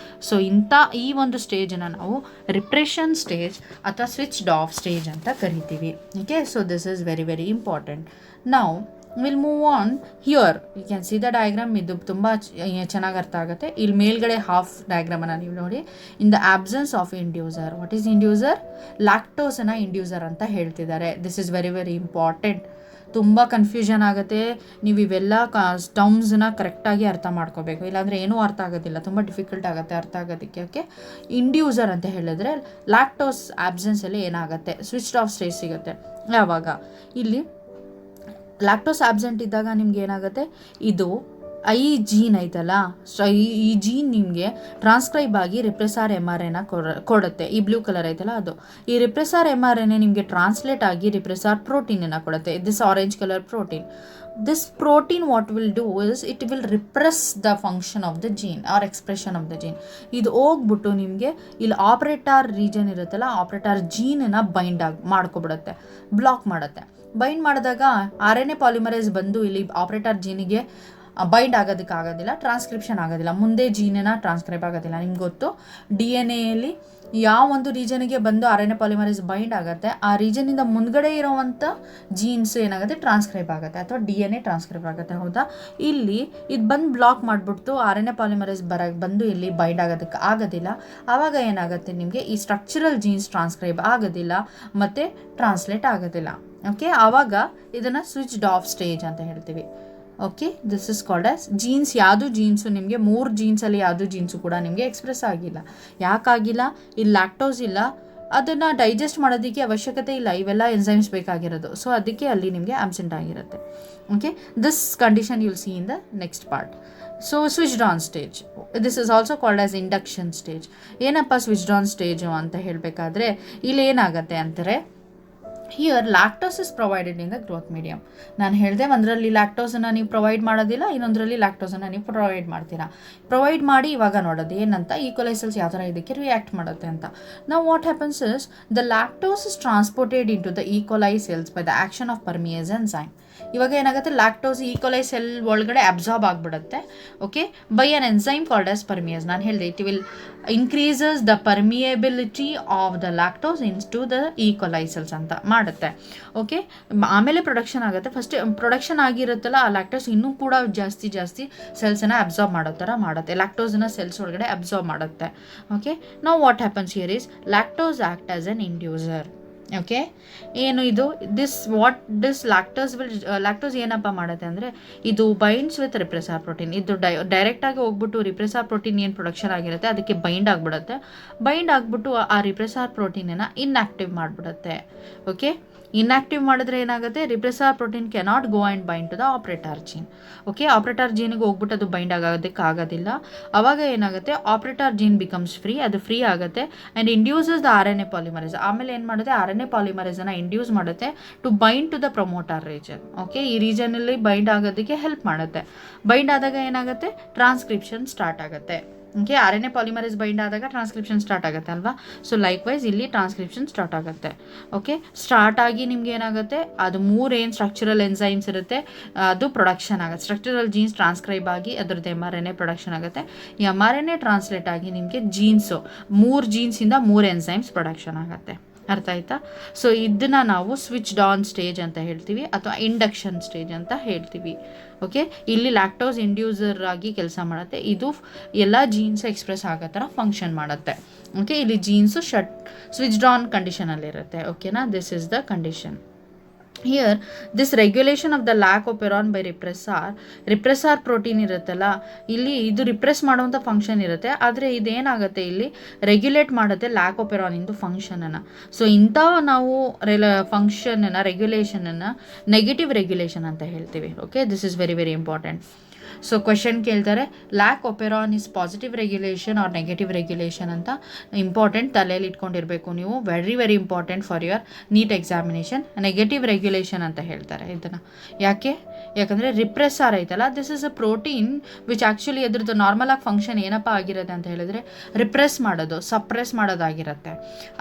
ಸೊ ಈ ಒಂದು ಸ್ಟೇಜನ್ನು ನಾವು ರಿಪ್ರೆಷನ್ ಸ್ಟೇಜ್ ಅಥವಾ ಸ್ವಿಚ್ಡ್ ಆಫ್ ಸ್ಟೇಜ್ ಅಂತ ಕರಿತೀವಿ. Okay, so this is very very important. ನಾವು will move on here. You can see the diagram. ಇದು ತುಂಬ ಚೆನ್ನಾಗಿ ಅರ್ಥ ಆಗುತ್ತೆ. ಇಲ್ಲಿ ಮೇಲ್ಗಡೆ ಹಾಫ್ ಡಯಾಗ್ರಾಮನ್ನು ನೀವು ನೋಡಿ. In the absence of inducer, what is inducer? ಲ್ಯಾಕ್ಟೋಸನ್ನು ಇಂಡ್ಯೂಸರ್ ಅಂತ ಹೇಳ್ತಿದ್ದಾರೆ. This is very very important. ತುಂಬ ಕನ್ಫ್ಯೂಷನ್ ಆಗುತ್ತೆ. ನೀವು ಇವೆಲ್ಲ ಟರ್ಮ್ಸನ್ನ ಕರೆಕ್ಟಾಗಿ ಅರ್ಥ ಮಾಡ್ಕೋಬೇಕು, ಇಲ್ಲಾಂದರೆ ಏನೂ ಅರ್ಥ ಆಗೋದಿಲ್ಲ, ತುಂಬ ಡಿಫಿಕಲ್ಟ್ ಆಗುತ್ತೆ ಅರ್ಥ ಆಗೋದಕ್ಕೆ. ಓಕೆ, ಇಂಡ್ಯೂಸರ್ ಅಂತ ಹೇಳಿದ್ರೆ ಲ್ಯಾಕ್ಟೋಸ್ ಆಬ್ಸೆನ್ಸಲ್ಲಿ ಏನಾಗುತ್ತೆ, ಸ್ವಿಚ್ಡ್ ಆಫ್ ಸ್ಟೇಜ್ ಸಿಗುತ್ತೆ. ಯಾವಾಗ ಇಲ್ಲಿ ಲ್ಯಾಕ್ಟೋಸ್ ಆಬ್ಸೆಂಟ್ ಇದ್ದಾಗ ನಿಮ್ಗೆ ಏನಾಗುತ್ತೆ, ಇದು ಈ ಜೀನ್ ಐತಲ್ಲ, ಸೊ ಈ ಜೀನ್ ನಿಮಗೆ ಟ್ರಾನ್ಸ್ಕ್ರೈಬ್ ಆಗಿ ರಿಪ್ರೆಸಾರ್ mRNA ಕೊಡುತ್ತೆ. ಈ ಬ್ಲೂ ಕಲರ್ ಐತಲ್ಲ ಅದು. ಈ ರಿಪ್ರೆಸಾರ್ mRNA ನಿಮಗೆ ಟ್ರಾನ್ಸ್ಲೇಟ್ ಆಗಿ ರಿಪ್ರೆಸಾರ್ ಪ್ರೋಟೀನನ್ನು ಕೊಡುತ್ತೆ. This orange colour protein. This protein what will do is it will repress the function of the gene or expression of the gene. ಇದು ಹೋಗ್ಬಿಟ್ಟು ನಿಮಗೆ ಇಲ್ಲಿ ಆಪ್ರೇಟಾರ್ ರೀಜನ್ ಇರುತ್ತಲ್ಲ, ಆಪ್ರೇಟಾರ್ ಜೀನನ್ನು ಬೈಂಡ್ ಮಾಡ್ಕೊಬಿಡುತ್ತೆ, ಬ್ಲಾಕ್ ಮಾಡುತ್ತೆ. ಬೈಂಡ್ ಮಾಡಿದಾಗ RNA ಪಾಲಿಮರೇಸ್ ಬಂದು ಇಲ್ಲಿ ಆಪ್ರೇಟಾರ್ ಜೀನಿಗೆ ಬೈಂಡ್ ಆಗೋದಕ್ಕಾಗೋದಿಲ್ಲ, ಟ್ರಾನ್ಸ್ಕ್ರಿಪ್ಷನ್ ಆಗೋದಿಲ್ಲ, ಮುಂದೆ ಜೀನನ್ನು ಟ್ರಾನ್ಸ್ಕ್ರೈಬ್ ಆಗೋದಿಲ್ಲ. ನಿಮ್ಗೆ ಗೊತ್ತು, DNA ಯಲ್ಲಿ ಯಾವ ಒಂದು ರೀಜನ್ಗೆ ಬಂದು R N A polymerase bind ಆಗುತ್ತೆ, ಆ ರೀಜನಿಂದ ಮುಂದ್ಗಡೆ ಇರೋವಂಥ ಜೀನ್ಸ್ ಏನಾಗುತ್ತೆ ಟ್ರಾನ್ಸ್ಕ್ರೈಬ್ ಆಗುತ್ತೆ ಅಥವಾ DNA ಟ್ರಾನ್ಸ್ಕ್ರೈಬ್ ಆಗುತ್ತೆ. ಹೌದಾ, ಇಲ್ಲಿ ಇದು ಬಂದು ಬ್ಲಾಕ್ ಮಾಡಿಬಿಡ್ತು ಆರ್ ಎನ್ ಎ ಪಾಲಿಮರೇಸ್ ಬಂದು ಇಲ್ಲಿ ಬೈಂಡ್ ಆಗೋದಕ್ಕೆ ಆಗೋದಿಲ್ಲ. ಆವಾಗ ಏನಾಗುತ್ತೆ, ನಿಮಗೆ ಈ ಸ್ಟ್ರಕ್ಚರಲ್ ಜೀನ್ಸ್ ಟ್ರಾನ್ಸ್ಕ್ರೈಬ್ ಆಗೋದಿಲ್ಲ ಮತ್ತು ಟ್ರಾನ್ಸ್ಲೇಟ್ ಆಗೋದಿಲ್ಲ. ಓಕೆ, ಆವಾಗ ಇದನ್ನು ಸ್ವಿಚ್ಡ್ ಆಫ್ ಸ್ಟೇಜ್ ಅಂತ ಹೇಳ್ತೀವಿ. Okay, this is called as jeans. ಯಾವುದು ಜೀನ್ಸು ನಿಮಗೆ 3 ಜೀನ್ಸಲ್ಲಿ ಯಾವುದು ಜೀನ್ಸು ಕೂಡ ನಿಮಗೆ ಎಕ್ಸ್ಪ್ರೆಸ್ ಆಗಿಲ್ಲ. ಯಾಕಾಗಿಲ್ಲ? ಇಲ್ಲಿ ಲ್ಯಾಕ್ಟೋಸ್ ಇಲ್ಲ, ಅದನ್ನು ಡೈಜೆಸ್ಟ್ ಮಾಡೋದಕ್ಕೆ ಅವಶ್ಯಕತೆ ಇಲ್ಲ, ಇವೆಲ್ಲ ಎನ್ಸೈಮ್ಸ್ ಬೇಕಾಗಿರೋದು. ಸೊ ಅದಕ್ಕೆ ಅಲ್ಲಿ ನಿಮಗೆ ಆಬ್ಸೆಂಟ್ ಆಗಿರುತ್ತೆ. Okay, this condition you'll C in the next part. So switched on stage, this is also called as induction stage. ಏನಪ್ಪ ಸ್ವಿಚ್ಡ್ ಆನ್ ಸ್ಟೇಜು ಅಂತ ಹೇಳಬೇಕಾದ್ರೆ ಇಲ್ಲಿ ಏನಾಗುತ್ತೆ ಅಂತಾರೆ, here lactose is provided in the growth medium. ನಾನು ಹೇಳಿದೆ, ಒಂದರಲ್ಲಿ ಲ್ಯಾಕ್ಟೋಸನ್ನು ನೀವು ಪ್ರೊವೈಡ್ ಮಾಡೋದಿಲ್ಲ, ಇನ್ನೊಂದರಲ್ಲಿ ಲ್ಯಾಕ್ಟೋಸನ್ನು ನೀವು ಪ್ರೊವೈಡ್ ಮಾಡ್ತೀರಾ. ಪ್ರೊವೈಡ್ ಮಾಡಿ ಇವಾಗ ನೋಡೋದು ಏನಂತ, ಈಕ್ವಲೈ ಸೆಲ್ಸ್ ಯಾವ ಥರ ಇದಕ್ಕೆ ರಿಯಾಕ್ಟ್ ಮಾಡುತ್ತೆ ಅಂತ. ನಾವು what happens is the lactose is transported into the E coli cells by the action of permease enzyme. ಇವಾಗ ಏನಾಗುತ್ತೆ, ಲ್ಯಾಕ್ಟೋಸ್ ಈಕ್ವಲೈ ಸೆಲ್ ಒಳಗಡೆ ಅಬ್ಸಾರ್ಬ್ ಆಗಿಬಿಡುತ್ತೆ. Okay, by an enzyme called as permease. ನಾನು ಹೇಳಿದೆ, it will increases the permeability of the lactose into the E coli cells ಅಂತ ಮಾಡುತ್ತೆ. Okay, ಆಮೇಲೆ production ಆಗುತ್ತೆ. ಫಸ್ಟ್ ಪ್ರೊಡಕ್ಷನ್ ಆಗಿರುತ್ತಲ್ಲ, ಆ ಲ್ಯಾಕ್ಟೋಸ್ ಇನ್ನೂ ಕೂಡ ಜಾಸ್ತಿ ಸೆಲ್ಸನ್ನು ಅಬ್ಸಾರ್ಬ್ ಮಾಡೋ ಥರ ಮಾಡುತ್ತೆ. ಲ್ಯಾಕ್ಟೋಸನ್ನ ಸೆಲ್ಸ್ ಒಳಗಡೆ ಅಬ್ಸಾರ್ಬ್ ಮಾಡುತ್ತೆ. ಓಕೆ, ನಾವು what happens here is lactose act as an inducer. Okay, ಏನು ಇದು ಲ್ಯಾಕ್ಟೋಸ್ ಏನಪ್ಪ ಮಾಡುತ್ತೆ ಅಂದರೆ, ಇದು ಬೈಂಡ್ಸ್ ವಿತ್ ರಿಪ್ರೆಸಾರ್ ಪ್ರೋಟೀನ್. ಇದು ಡೈರೆಕ್ಟಾಗಿ ಹೋಗ್ಬಿಟ್ಟು ರಿಪ್ರೆಸಾರ್ ಪ್ರೋಟೀನ್ ಏನು ಪ್ರೊಡಕ್ಷನ್ ಆಗಿರುತ್ತೆ ಅದಕ್ಕೆ ಬೈಂಡ್ ಆಗಿಬಿಡುತ್ತೆ. ಬೈಂಡ್ ಆಗಿಬಿಟ್ಟು ಆ ರಿಪ್ರೆಸಾರ್ ಪ್ರೋಟೀನನ್ನು ಇನ್ಆಕ್ಟಿವ್ ಮಾಡಿಬಿಡುತ್ತೆ. ಓಕೆ, ಇನ್ಆಕ್ಟಿವ್ ಮಾಡಿದ್ರೆ ಏನಾಗುತ್ತೆ, repressor protein cannot go and bind to the operator gene. Okay, operator ಜೀನಿಗೆ ಹೋಗ್ಬಿಟ್ಟು ಅದು ಬೈಂಡ್ ಆಗೋದಕ್ಕೆ ಆಗೋದಿಲ್ಲ. ಆವಾಗ ಏನಾಗುತ್ತೆ, ಆಪ್ರೇಟರ್ ಜೀನ್ ಬಿಕಮ್ಸ್ ಫ್ರೀ, ಅದು ಫ್ರೀ ಆಗುತ್ತೆ and induces the R N A polymerase. ಆಮೇಲೆ ಏನು ಮಾಡುತ್ತೆ, ಆರ್ ಎನ್ ಎ ಪಾಲಿಮರೇಸನ್ನು ಇಂಡ್ಯೂಸ್ ಮಾಡುತ್ತೆ to bind to the promoter region. Okay, ಈ ರೀಜನಲ್ಲಿ ಬೈಂಡ್ ಆಗೋದಕ್ಕೆ ಹೆಲ್ಪ್ ಮಾಡುತ್ತೆ. ಬೈಂಡ್ ಆದಾಗ ಏನಾಗುತ್ತೆ, ಟ್ರಾನ್ಸ್ಕ್ರಿಪ್ಷನ್ ಸ್ಟಾರ್ಟ್ ಆಗುತ್ತೆ. Okay, R N A polymerase bind ಆದಾಗ ಟ್ರಾನ್ಸ್ಕ್ರಿಪ್ಷನ್ ಸ್ಟಾರ್ಟ್ ಆಗುತ್ತೆ ಅಲ್ವಾ. ಸೊ ಲೈಕ್ ವೈಸ್ ಇಲ್ಲಿ ಟ್ರಾನ್ಸ್ಕ್ರಿಪ್ಷನ್ ಸ್ಟಾರ್ಟ್ ಆಗುತ್ತೆ. ಓಕೆ, ಸ್ಟಾರ್ಟ್ ಆಗಿ ನಿಮ್ಗೆ ಏನಾಗುತ್ತೆ, ಅದು 3 ಏನು ಸ್ಟ್ರಕ್ಚರಲ್ ಎನ್ಸೈಮ್ಸ್ ಇರುತ್ತೆ ಅದು ಪ್ರೊಡಕ್ಷನ್ ಆಗುತ್ತೆ. ಸ್ಟ್ರಕ್ಚರಲ್ ಜೀನ್ಸ್ ಟ್ರಾನ್ಸ್ಕ್ರೈಬ್ ಆಗಿ ಅದರದ್ದು mRNA ಪ್ರೊಡಕ್ಷನ್ ಆಗುತ್ತೆ. ಈ mRNA ಟ್ರಾನ್ಸ್ಲೇಟ್ ಆಗಿ ನಿಮಗೆ ಜೀನ್ಸು 3 ಜೀನ್ಸಿಂದ 3 ಎನ್ಸೈಮ್ಸ್ ಪ್ರೊಡಕ್ಷನ್ ಆಗುತ್ತೆ. ಅರ್ಥ ಆಯ್ತಾ? ಸೊ ಇದನ್ನು ನಾವು ಸ್ವಿಚ್ಡ್ ಆನ್ ಸ್ಟೇಜ್ ಅಂತ ಹೇಳ್ತೀವಿ ಅಥವಾ ಇಂಡಕ್ಷನ್ ಸ್ಟೇಜ್ ಅಂತ ಹೇಳ್ತೀವಿ. ಓಕೆ, ಇಲ್ಲಿ ಲ್ಯಾಕ್ಟೋಸ್ ಇಂಡ್ಯೂಸರ್ ಆಗಿ ಕೆಲಸ ಮಾಡುತ್ತೆ. ಇದು ಎಲ್ಲ ಜೀನ್ಸ್ ಎಕ್ಸ್ಪ್ರೆಸ್ ಆಗೋ ಥರ ಫಂಕ್ಷನ್ ಮಾಡುತ್ತೆ. ಓಕೆ, ಇಲ್ಲಿ ಜೀನ್ಸು ಸ್ವಿಚ್ಡ್ ಆನ್ ಕಂಡೀಷನಲ್ಲಿರುತ್ತೆ. ಓಕೆನಾ, this is the condition. Here this regulation of the lac operon by repressor protein ಇರುತ್ತಲ್ಲ, ಇಲ್ಲಿ ಇದು ರಿಪ್ರೆಸ್ ಮಾಡುವಂಥ ಫಂಕ್ಷನ್ ಇರುತ್ತೆ. ಆದರೆ ಇದೇನಾಗುತ್ತೆ, ಇಲ್ಲಿ ರೆಗ್ಯುಲೇಟ್ ಮಾಡುತ್ತೆ ಲ್ಯಾಕ್ ಒಪೆರಾನಿಂದು ಫಂಕ್ಷನನ್ನು. ಸೊ ಇಂಥ ನಾವು ರೆಗ್ಯುಲೇಷನನ್ನು ನೆಗೆಟಿವ್ ರೆಗ್ಯುಲೇಷನ್ ಅಂತ ಹೇಳ್ತೀವಿ. Okay, this is very very important. So question ಕೇಳ್ತಾರೆ, lac operon is positive regulation or negative regulation ಅಂತ. ಇಂಪಾರ್ಟೆಂಟ್, ತಲೆಯಲ್ಲಿ ಇಟ್ಕೊಂಡಿರಬೇಕು ನೀವು. Very very important for your NEET examination. Negative regulation ಅಂತ ಹೇಳ್ತಾರೆ ಇದನ್ನು. ಯಾಕಂದರೆ ರಿಪ್ರೆಸಾರ್ ಐತಲ್ಲ, this is a protein which actually ಅದ್ರದ್ದು ನಾರ್ಮಲ್ ಆಗಿ ಫಂಕ್ಷನ್ ಏನಪ್ಪ ಆಗಿರುತ್ತೆ ಅಂತ ಹೇಳಿದ್ರೆ ರಿಪ್ರೆಸ್ ಮಾಡೋದು, ಸಪ್ರೆಸ್ ಮಾಡೋದಾಗಿರುತ್ತೆ.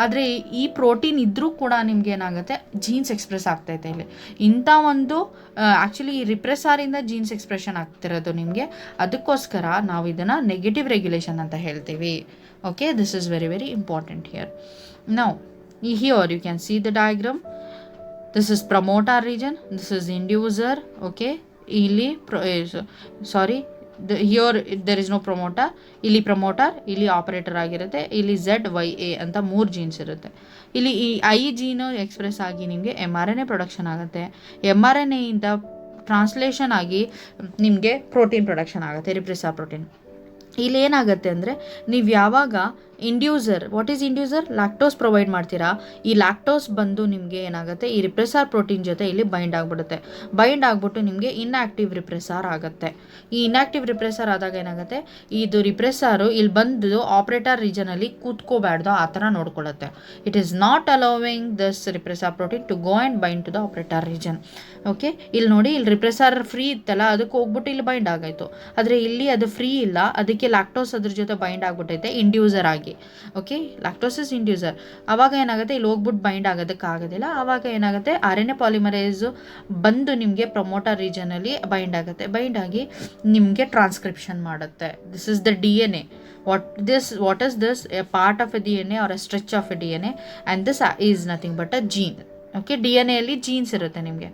ಆದರೆ ಈ ಪ್ರೋಟೀನ್ ಇದ್ದರೂ ಕೂಡ ನಿಮ್ಗೆ ಏನಾಗುತ್ತೆ, ಜೀನ್ಸ್ ಎಕ್ಸ್ಪ್ರೆಸ್ ಆಗ್ತೈತೆ ಇಲ್ಲಿ. ಇಂಥ ಒಂದು ಆ್ಯಕ್ಚುಲಿ ಈ ರಿಪ್ರೆಸಾರಿಂದ ಜೀನ್ಸ್ ಎಕ್ಸ್ಪ್ರೆಷನ್ ಆಗ್ತಿರೋದು ನಿಮಗೆ. ಅದಕ್ಕೋಸ್ಕರ ನಾವು ಇದನ್ನು ನೆಗೆಟಿವ್ ರೆಗ್ಯುಲೇಷನ್ ಅಂತ ಹೇಳ್ತೀವಿ. Okay, this is very very important here. Now here you can see the diagram. This is promoter region, this is inducer. Okay, ಇಲ್ಲಿ here there is no promoter. ಇಲ್ಲಿ promoter, ಇಲ್ಲಿ ಆಪರೇಟರ್ ಆಗಿರುತ್ತೆ. ಇಲ್ಲಿ ZYA ಅಂತ 3 jeans ಇರುತ್ತೆ. ಇಲ್ಲಿ ಈ I gene express ಆಗಿ ನಿಮಗೆ mRNA ಪ್ರೊಡಕ್ಷನ್ ಆಗುತ್ತೆ. mRNAಯಿಂದ ಟ್ರಾನ್ಸ್ಲೇಷನ್ ಆಗಿ ನಿಮಗೆ ಪ್ರೋಟೀನ್ ಪ್ರೊಡಕ್ಷನ್ ಆಗುತ್ತೆ, ರಿಪ್ರೆಸಾರ್ ಪ್ರೋಟೀನ್. ಇಲ್ಲಿ ಏನಾಗುತ್ತೆ ಅಂದರೆ, ನೀವು ಯಾವಾಗ inducer, what is inducer, lactose provide ಮಾಡ್ತೀರಾ, ಈ ಲ್ಯಾಕ್ಟೋಸ್ ಬಂದು ನಿಮಗೆ ಏನಾಗುತ್ತೆ, ಈ ರಿಪ್ರೆಸಾರ್ ಪ್ರೋಟೀನ್ ಜೊತೆ ಇಲ್ಲಿ ಬೈಂಡ್ ಆಗಿಬಿಡುತ್ತೆ. ಬೈಂಡ್ ಆಗಿಬಿಟ್ಟು ನಿಮಗೆ ಇನ್ಆಕ್ಟಿವ್ ರಿಪ್ರೆಸಾರ್ ಆಗುತ್ತೆ. ಈ ಇನ್ಆಕ್ಟಿವ್ ರಿಪ್ರೆಸಾರ್ ಆದಾಗ ಏನಾಗುತ್ತೆ, ಇದು ರಿಪ್ರೆಸಾರು ಇಲ್ಲಿ ಬಂದು ಆಪ್ರೇಟರ್ ರೀಜನಲ್ಲಿ ಕೂತ್ಕೋಬಾರ್ದು ಆ ಥರ ನೋಡ್ಕೊಳ್ಳುತ್ತೆ. It is not allowing this repressor protein to go and bind to the operator region. Okay, ಇಲ್ಲಿ ನೋಡಿ, ಇಲ್ಲಿ ರಿಪ್ರೆಸಾರ್ ಫ್ರೀ ಇತ್ತಲ್ಲ, ಅದಕ್ಕೆ ಹೋಗ್ಬಿಟ್ಟು ಇಲ್ಲಿ ಬೈಂಡ್ ಆಗಾಯಿತು. ಆದರೆ ಇಲ್ಲಿ ಅದು ಫ್ರೀ ಇಲ್ಲ, ಅದಕ್ಕೆ ಲ್ಯಾಕ್ಟೋಸ್ ಅದ್ರ ಜೊತೆ ಬೈಂಡ್ ಆಗಿಬಿಟ್ಟೈತೆ ಇಂಡ್ಯೂಸರ್ ಆಗಿ. ಆಗಿ. ಓಕೆ, ಲ್ಯಾಕ್ಟೋಸಿಸ್ ಇಂಡ್ಯೂಸರ್ ಆವಾಗ ಏನಾಗುತ್ತೆ, ಇಲ್ಲಿ ಹೋಗ್ಬಿಟ್ಟು ಬೈಂಡ್ ಆಗೋದಕ್ಕಾಗೋದಿಲ್ಲ. ಆವಾಗ ಏನಾಗುತ್ತೆ, RNA ಪಾಲಿಮರೇಸು ಬಂದು ನಿಮಗೆ ಪ್ರೊಮೋಟರ್ ರೀಜನಲ್ಲಿ ಬೈಂಡ್ ಆಗುತ್ತೆ. ಬೈಂಡ್ ಆಗಿ ನಿಮಗೆ ಟ್ರಾನ್ಸ್ಕ್ರಿಪ್ಷನ್ ಮಾಡುತ್ತೆ. This is the DNA. What is this? A part of a DNA or a stretch of a DNA, and this is nothing but a gene. Okay, DNA ಅಲ್ಲಿ jeans ಇರುತ್ತೆ ನಿಮಗೆ.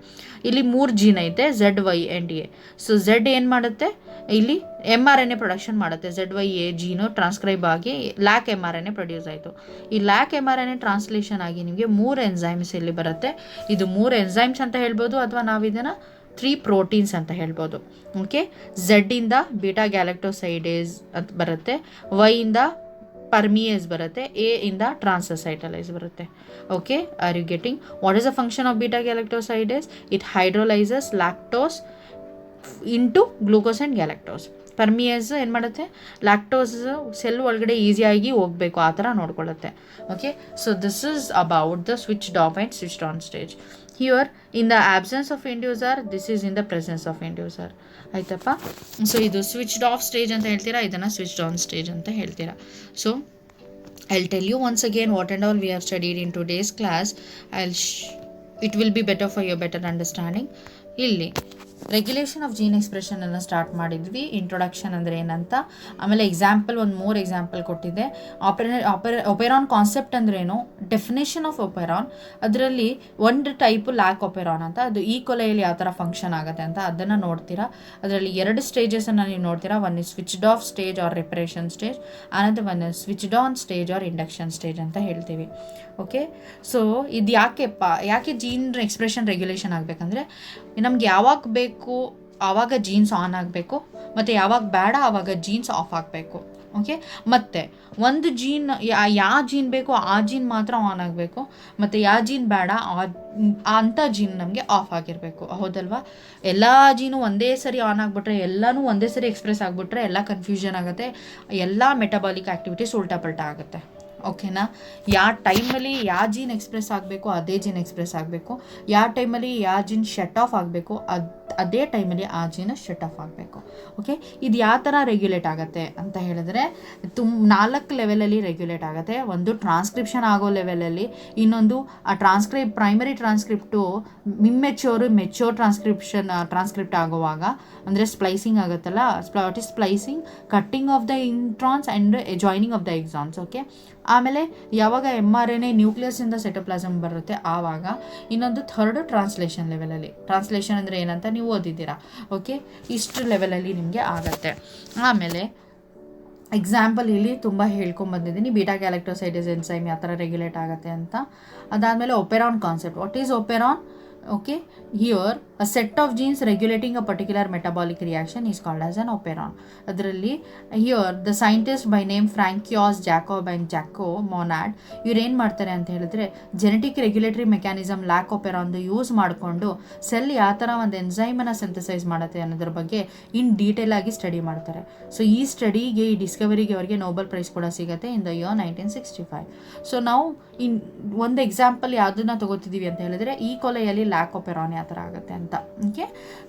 ಇಲ್ಲಿ 3 gene ಐತೆ, ZY&A. So Z ಏನು ಮಾಡುತ್ತೆ, ಇಲ್ಲಿ mRNA production ಮಾಡುತ್ತೆ. ZYA ಜೀನು transcribe ಆಗಿ ಲ್ಯಾಕ್ mRNA ಪ್ರೊಡ್ಯೂಸ್ ಆಯಿತು. ಈ ಲ್ಯಾಕ್ mRNA ಟ್ರಾನ್ಸ್ಲೇಷನ್ ಆಗಿ ನಿಮಗೆ 3 ಎನ್ಸೈಮ್ಸ್ ಇಲ್ಲಿ ಬರುತ್ತೆ. ಇದು 3 ಎನ್ಸೈಮ್ಸ್ ಅಂತ ಹೇಳ್ಬೋದು, ಅಥವಾ ನಾವು ಇದನ್ನು 3 ಪ್ರೋಟೀನ್ಸ್ ಅಂತ ಹೇಳ್ಬೋದು. ಓಕೆ, ಝೆಡ್ಡಿಂದ ಬೀಟಾ ಗ್ಯಾಲಕ್ಟೋಸೈಡೇಸ್ ಅಂತ ಬರುತ್ತೆ, ವೈಯಿಂದ ಪರ್ಮಿಯೇಸ್ ಬರುತ್ತೆ, ಎ ಇಂದ ಟ್ರಾನ್ಸಸೈಟಲೈಸ್ ಬರುತ್ತೆ. Okay, are you getting? What is the function of beta galactosidase? It hydrolyses lactose into glucose and galactose. Permease ಏನು ಮಾಡುತ್ತೆ, ಲ್ಯಾಕ್ಟೋಸ್ ಸೆಲ್ ಒಳಗಡೆ ಈಸಿಯಾಗಿ ಹೋಗಬೇಕು ಆ ಥರ ನೋಡ್ಕೊಳ್ಳುತ್ತೆ. Okay, so this is about the switched off and switched on stage. Here in the absence of inducer, this is in the presence of inducer. ಆಯ್ತಪ್ಪ. So ಇದು ಸ್ವಿಚ್ಡ್ ಆಫ್ ಸ್ಟೇಜ್ ಅಂತ ಹೇಳ್ತೀರಾ, ಇದನ್ನು ಸ್ವಿಚ್ಡ್ ಆನ್ ಸ್ಟೇಜ್ ಅಂತ ಹೇಳ್ತೀರಾ. So I'll tell you once again what and all we have studied in today's class. It will be better for your better understanding. ಇಲ್ಲಿ regulation of gene ಎಕ್ಸ್ಪ್ರೆಷನನ್ನು start ಮಾಡಿದ್ವಿ. Introduction ಅಂದರೆ ಏನಂತ, ಆಮೇಲೆ example ಒಂದು 3 example ಕೊಟ್ಟಿದ್ದೆ. Operon concept ಅಂದ್ರೇನು, definition of operon, ಅದರಲ್ಲಿ ಒಂದು ಟೈಪು ಲ್ಯಾಕ್ ಒಪೆರಾನ್ ಅಂತ, ಅದು ಈ ಕೊಲೆಯಲ್ಲಿ ಯಾವ ಥರ ಫಂಕ್ಷನ್ ಆಗುತ್ತೆ ಅಂತ ಅದನ್ನು ನೋಡ್ತೀರಾ. ಅದರಲ್ಲಿ 2 ಸ್ಟೇಜಸನ್ನು ನೀವು ನೋಡ್ತೀರಾ. One is switched off stage or repression stage, another one is switched on stage or induction stage ಅಂತ ಹೇಳ್ತೀವಿ. ಓಕೆ, ಸೊ ಇದು ಯಾಕೆ ಜೀನ್ ಎಕ್ಸ್ಪ್ರೆಷನ್ ರೆಗ್ಯುಲೇಷನ್ ಆಗಬೇಕಂದ್ರೆ, ನಮ್ಗೆ ಯಾವಾಗ ಬೇಕು ಆವಾಗ ಜೀನ್ಸ್ ಆನ್ ಆಗಬೇಕು, ಮತ್ತು ಯಾವಾಗ ಬೇಡ ಆವಾಗ ಜೀನ್ಸ್ ಆಫ್ ಆಗಬೇಕು. ಓಕೆ, ಮತ್ತು ಒಂದು ಜೀನ್ ಯಾವ ಜೀನ್ ಬೇಕೋ ಆ ಜೀನ್ ಮಾತ್ರ ಆನ್ ಆಗಬೇಕು, ಮತ್ತು ಯಾವ ಜೀನ್ ಬೇಡ ಅಂಥ ಜೀನ್ ನಮಗೆ ಆಫ್ ಆಗಿರಬೇಕು. ಹೌದಲ್ವಾ? ಎಲ್ಲ ಜೀನು ಒಂದೇ ಸರಿ ಆನ್ ಆಗಿಬಿಟ್ರೆ, ಎಲ್ಲನೂ ಒಂದೇ ಸರಿ ಎಕ್ಸ್ಪ್ರೆಸ್ ಆಗಿಬಿಟ್ರೆ ಎಲ್ಲ ಕನ್ಫ್ಯೂಷನ್ ಆಗುತ್ತೆ, ಎಲ್ಲ ಮೆಟಬಾಲಿಕ್ ಆ್ಯಕ್ಟಿವಿಟೀಸ್ ಉಲ್ಟಾ ಪಲ್ಟಾ ಆಗುತ್ತೆ. ಓಕೆನಾ? ಯಾವ ಟೈಮಲ್ಲಿ ಯಾವ ಜೀನ್ ಎಕ್ಸ್ಪ್ರೆಸ್ ಆಗಬೇಕು ಅದೇ ಜೀನ್ ಎಕ್ಸ್ಪ್ರೆಸ್ ಆಗಬೇಕು, ಯಾವ ಟೈಮಲ್ಲಿ ಯಾವ ಜೀನ್ ಶಟ್ ಆಫ್ ಆಗಬೇಕು ಅದೇ ಟೈಮಲ್ಲಿ ಆ ಜೀನ್ ಶಟ್ ಆಫ್ ಆಗಬೇಕು. ಓಕೆ, ಇದು ಯಾವ ಥರ ರೆಗ್ಯುಲೇಟ್ ಆಗುತ್ತೆ ಅಂತ ಹೇಳಿದ್ರೆ 4 ಲೆವೆಲಲ್ಲಿ ರೆಗ್ಯುಲೇಟ್ ಆಗುತ್ತೆ. ಒಂದು ಟ್ರಾನ್ಸ್ಕ್ರಿಪ್ಷನ್ ಆಗೋ ಲೆವೆಲಲ್ಲಿ, ಇನ್ನೊಂದು ಆ ಪ್ರೈಮರಿ ಟ್ರಾನ್ಸ್ಕ್ರಿಪ್ಟು ಮೆಚ್ಯೂರ್ ಟ್ರಾನ್ಸ್ಕ್ರಿಪ್ಟ್ ಆಗುವಾಗ, ಅಂದರೆ ಸ್ಪ್ಲೈಸಿಂಗ್ ಆಗುತ್ತಲ್ಲ, what is splicing? Cutting of the introns and joining of the exons. Okay, ಆಮೇಲೆ ಯಾವಾಗ mRNA ನ್ಯೂಕ್ಲಿಯಸ್ಸಿಂದ ಸೈಟೋಪ್ಲಾಸಮ್ ಬರುತ್ತೆ ಆವಾಗ. ಇನ್ನೊಂದು ಥರ್ಡ್ ಟ್ರಾನ್ಸ್ಲೇಷನ್ ಲೆವೆಲಲ್ಲಿ. ಟ್ರಾನ್ಸ್ಲೇಷನ್ ಅಂದರೆ ಏನಂತ ನೀವು ಓದಿದ್ದೀರಾ. ಓಕೆ, ಇಷ್ಟು ಲೆವೆಲಲ್ಲಿ ನಿಮಗೆ ಆಗುತ್ತೆ. ಆಮೇಲೆ ಎಕ್ಸಾಂಪಲ್ ಇಲ್ಲಿ ತುಂಬ ಹೇಳ್ಕೊಂಬಂದಿದ್ದೀನಿ, ಬೀಟಾ ಗ್ಯಾಲಕ್ಟೋಸೈಡೇಸ್ ಎನ್ಸೈಮ್ ಯಾವ ಥರ ರೆಗ್ಯುಲೇಟ್ ಆಗುತ್ತೆ ಅಂತ. ಅದಾದಮೇಲೆ operon concept. What is operon? Okay, here a set of genes regulating a particular metabolic reaction is called as an operon. ಅದರಲ್ಲಿ here the scientist by name Francois Jacob and Jaco Monod ಇವ್ರು ಏನು ಮಾಡ್ತಾರೆ ಅಂತ ಹೇಳಿದ್ರೆ, genetic regulatory mechanism lac ಒಪೆರಾನ್ದು use ಮಾಡಿಕೊಂಡು cell ಯಾವ ಥರ ಒಂದು ಎನ್ಸೈಮನ್ನು ಸಿಂಥಸೈಸ್ ಮಾಡುತ್ತೆ ಅನ್ನೋದ್ರ ಬಗ್ಗೆ ಇನ್ ಡೀಟೇಲ್ ಆಗಿ ಸ್ಟಡಿ ಮಾಡ್ತಾರೆ. ಸೊ ಈ ಸ್ಟಡಿಗೆ, ಈ ಡಿಸ್ಕವರಿಗೆ ಅವರಿಗೆ ನೋಬೆಲ್ ಪ್ರೈಸ್ ಕೂಡ ಸಿಗುತ್ತೆ ಇನ್ ದ ಇಯರ್ 1965. ಸೊ ನಾವು ಒಂದು ಎಕ್ಸಾಂಪಲ್ ಯಾವುದನ್ನ ತಗೋತಿದ್ದೀವಿ ಅಂತ ಹೇಳಿದ್ರೆ, ಈ ಕೊಲೆಯಲ್ಲಿ ಲ್ಯಾಕ್ ಒಪೆರಾನ್ ಯಾವ ಥರ ಆಗುತ್ತೆ ಅಂತ. ಓಕೆ,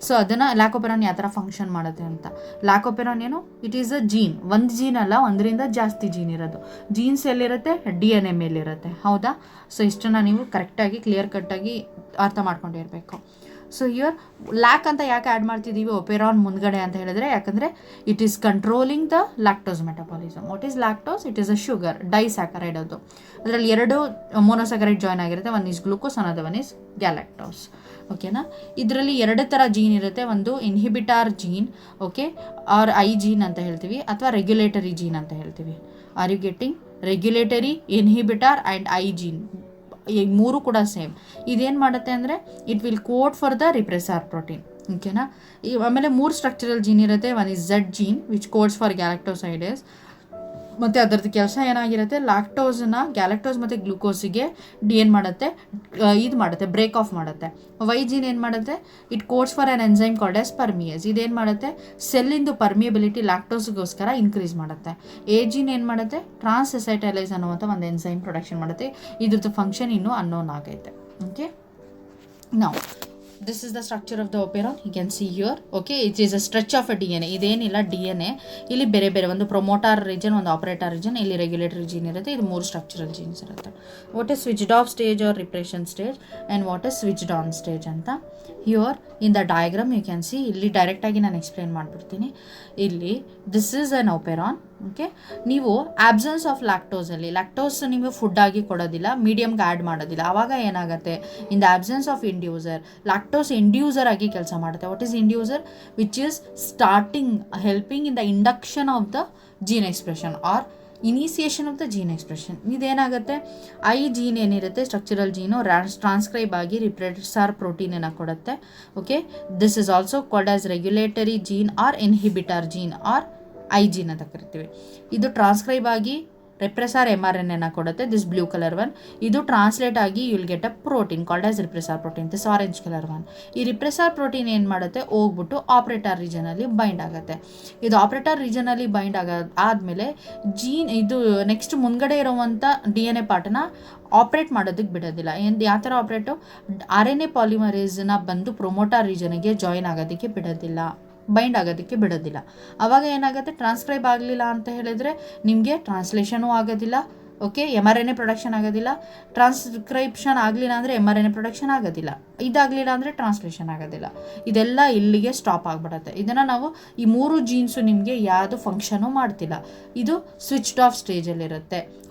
ಸೊ ಅದನ್ನು ಲ್ಯಾಕ್ ಒಪೆರಾನ್ ಯಾವ ಥರ ಫಂಕ್ಷನ್ ಮಾಡುತ್ತೆ ಅಂತ. ಲ್ಯಾಕ್ ಒಪೆರಾನ್ ಏನು? It is a gene. ಒಂದು ಜೀನ್ ಅಲ್ಲ, ಒಂದರಿಂದ ಜಾಸ್ತಿ ಜೀನ್ ಇರೋದು. ಜೀನ್ಸ್ ಎಲ್ಲಿರುತ್ತೆ? DNA ಮೇಲಿರುತ್ತೆ. ಹೌದಾ? ಸೊ ಇಷ್ಟನ್ನು ನೀವು ಕರೆಕ್ಟಾಗಿ ಕ್ಲಿಯರ್ ಕಟ್ಟಾಗಿ ಅರ್ಥ ಮಾಡ್ಕೊಂಡಿರಬೇಕು. ಸೊ ಹಿಯರ್ ಲ್ಯಾಕ್ ಅಂತ ಯಾಕೆ ಆ್ಯಡ್ ಮಾಡ್ತಿದ್ದೀವಿ ಒಪೆರಾನ್ ಮುಂದ್ಗಡೆ ಅಂತ ಹೇಳಿದ್ರೆ, ಯಾಕಂದರೆ it is controlling the lactose metabolism. What is lactose? It is a sugar, disaccharide. ಅದು ಅದರಲ್ಲಿ 2 ಮೊನೋಸ್ಯಾಕರೈಡ್ ಜಾಯ್ನ್ ಆಗಿರುತ್ತೆ. ಒನ್ ಈಸ್ ಗ್ಲೂಕೋಸ್, ಅನ್ನೋದು ಒನ್ ಈಸ್ ಗ್ಯಾಲಕ್ಟೋಸ್. ಓಕೆನಾ? ಇದರಲ್ಲಿ 2 ಥರ ಜೀನ್ ಇರುತ್ತೆ. ಒಂದು inhibitor gene, okay, or I gene ಅಂತ ಹೇಳ್ತೀವಿ, ಅಥವಾ ರೆಗ್ಯುಲೇಟರಿ ಜೀನ್ ಅಂತ ಹೇಳ್ತೀವಿ. Are you getting? Regulatory, inhibitor and I gene, ಈ 3 ಕೂಡ ಸೇಮ್. ಇದೇನು ಮಾಡುತ್ತೆ ಅಂದರೆ, it will code for the repressor protein. ಓಕೆನಾ? ಆಮೇಲೆ 3 ಸ್ಟ್ರಕ್ಚರಲ್ ಜೀನ್ ಇರುತ್ತೆ. One is Z gene which codes for galactosidase. ಮತ್ತು ಅದರದ್ದು ಕೆಲಸ ಏನಾಗಿರುತ್ತೆ, ಗ್ಯಾಲಕ್ಟೋಸ್ ಮತ್ತು ಗ್ಲೂಕೋಸಿಗೆ ಏನು ಮಾಡುತ್ತೆ, ಇದು ಮಾಡುತ್ತೆ, ಬ್ರೇಕ್ ಆಫ್ ಮಾಡುತ್ತೆ. ವೈ ಜೀನ್ ಏನು ಮಾಡುತ್ತೆ? It codes for an enzyme called as permease. ಇದೇನು ಮಾಡುತ್ತೆ, ಸೆಲ್ಲಿಂದು ಪರ್ಮಿಯಬಿಲಿಟಿ ಲ್ಯಾಕ್ಟೋಸ್ಗೋಸ್ಕರ ಇನ್ಕ್ರೀಸ್ ಮಾಡುತ್ತೆ. ಎ ಜೀನ್ ಏನು ಮಾಡುತ್ತೆ, ಟ್ರಾನ್ಸ್ಎಸೈಟಲೈಸ್ ಅನ್ನುವಂಥ ಒಂದು ಎನ್ಸೈಮ್ ಪ್ರೊಡಕ್ಷನ್ ಮಾಡುತ್ತೆ. ಇದ್ರದ್ದು ಫಂಕ್ಷನ್ ಇನ್ನೂ ಅನ್ನೋನ್ ಆಗೈತೆ. ಓಕೆ, ನಾವು this is the structure of the operon, you can see here. Okay, it is a stretch of a DNA. ಇದೇನಿಲ್ಲ DNA, ಇಲ್ಲಿ ಬೇರೆ ಬೇರೆ ಒಂದು ಪ್ರೊಮೋಟಾರ್ ರೀಜನ್, ಒಂದು ಆಪರೇಟರ್ ರೀಜನ್, ಇಲ್ಲಿ ರೆಗ್ಯುಲೇಟರಿ ಜೀನ್ ಇರುತ್ತೆ. ಇದು 3 ಸ್ಟ್ರಕ್ಚರಲ್ ಜೀನ್ಸ್ ಇರುತ್ತೆ. What is switched off stage or repression stage and what is switched on stage ಅಂತ here in the diagram you can see. ಇಲ್ಲಿ ಡೈರೆಕ್ಟಾಗಿ ನಾನು ಎಕ್ಸ್ಪ್ಲೇನ್ ಮಾಡಿಬಿಡ್ತೀನಿ. ಇಲ್ಲಿ this is an operon. Okay, ನೀವು ಆಬ್ಸೆನ್ಸ್ ಆಫ್ ಲ್ಯಾಕ್ಟೋಸಲ್ಲಿ, lactose ನೀವು ಫುಡ್ ಆಗಿ ಕೊಡೋದಿಲ್ಲ, ಮೀಡಿಯಮ್ಗೆ ಆ್ಯಡ್ ಮಾಡೋದಿಲ್ಲ. ಆವಾಗ ಏನಾಗುತ್ತೆ, in the absence of inducer, lactose inducer ಆಗಿ ಕೆಲಸ ಮಾಡುತ್ತೆ. What is inducer? Which is starting helping in the induction of the gene expression or initiation of the gene expression. ಇದೇನಾಗುತ್ತೆ, ಐ ಜೀನ್ ಏನಿರುತ್ತೆ ಸ್ಟ್ರಕ್ಚರಲ್ ಜೀನು ಟ್ರಾನ್ಸ್ಕ್ರೈಬ್ ಆಗಿ repressor ಪ್ರೋಟೀನನ್ನು ಕೊಡುತ್ತೆ. Okay, this is also called as regulatory gene or inhibitor gene or I gene ಅಂತ ಕರಿತೀವಿ. ಇದು transcribe ಆಗಿ repressor mRNA ಕೊಡುತ್ತೆ, ದಿಸ್ ಬ್ಲೂ ಕಲರ್ ಒನ್. ಇದು ಟ್ರಾನ್ಸ್ಲೇಟ್ ಆಗಿ you'll get a protein called as repressor protein, this orange colour one. ಈ repressor protein ಏನು ಮಾಡುತ್ತೆ, ಹೋಗ್ಬಿಟ್ಟು ಆಪ್ರೇಟರ್ ರೀಜನಲ್ಲಿ ಬೈಂಡ್ ಆಗುತ್ತೆ. ಇದು ಆಪ್ರೇಟರ್ ರೀಜನಲ್ಲಿ ಬೈಂಡ್ ಆದಮೇಲೆ ಜೀನ್ ಇದು ನೆಕ್ಸ್ಟ್ ಮುಂದ್ಗಡೆ ಇರುವಂಥ DNA ಪಾರ್ಟನ್ನ ಆಪ್ರೇಟ್ ಮಾಡೋದಕ್ಕೆ ಬಿಡೋದಿಲ್ಲ. ಯಾವ ಥರ ಆಪ್ರೇಟು, RNA ಪಾಲಿಮರೇಸ್ನ ಬಂದು ಪ್ರೊಮೋಟಾರ್ ರೀಜನ್ಗೆ ಜಾಯಿನ್ ಆಗೋದಕ್ಕೆ ಬಿಡೋದಿಲ್ಲ, ಬೈಂಡ್ ಆಗೋದಕ್ಕೆ ಬಿಡೋದಿಲ್ಲ. ಆವಾಗ ಏನಾಗುತ್ತೆ, ಟ್ರಾನ್ಸ್ಕ್ರೈಬ್ ಆಗಲಿಲ್ಲ ಅಂತ ಹೇಳಿದರೆ ನಿಮಗೆ ಟ್ರಾನ್ಸ್ಲೇಷನೂ ಆಗೋದಿಲ್ಲ. ಓಕೆ, mRNA ಪ್ರೊಡಕ್ಷನ್ ಆಗೋದಿಲ್ಲ. ಟ್ರಾನ್ಸ್ಕ್ರೈಪ್ಷನ್ ಆಗಲಿಲ್ಲ ಅಂದರೆ mRNA ಪ್ರೊಡಕ್ಷನ್ ಆಗೋದಿಲ್ಲ. ಇದಾಗಲಿಲ್ಲ ಅಂದರೆ ಟ್ರಾನ್ಸ್ಲೇಷನ್ ಆಗೋದಿಲ್ಲ. ಇದೆಲ್ಲ ಇಲ್ಲಿಗೆ ಸ್ಟಾಪ್ ಆಗಿಬಿಡುತ್ತೆ. ಇದನ್ನು ನಾವು ಈ 3 ಜೀನ್ಸು ನಿಮಗೆ ಯಾವುದು ಫಂಕ್ಷನು ಮಾಡ್ತಿಲ್ಲ. ಇದು ಸ್ವಿಚ್ಡ್ ಆಫ್ ಸ್ಟೇಜಲ್ಲಿರುತ್ತೆ,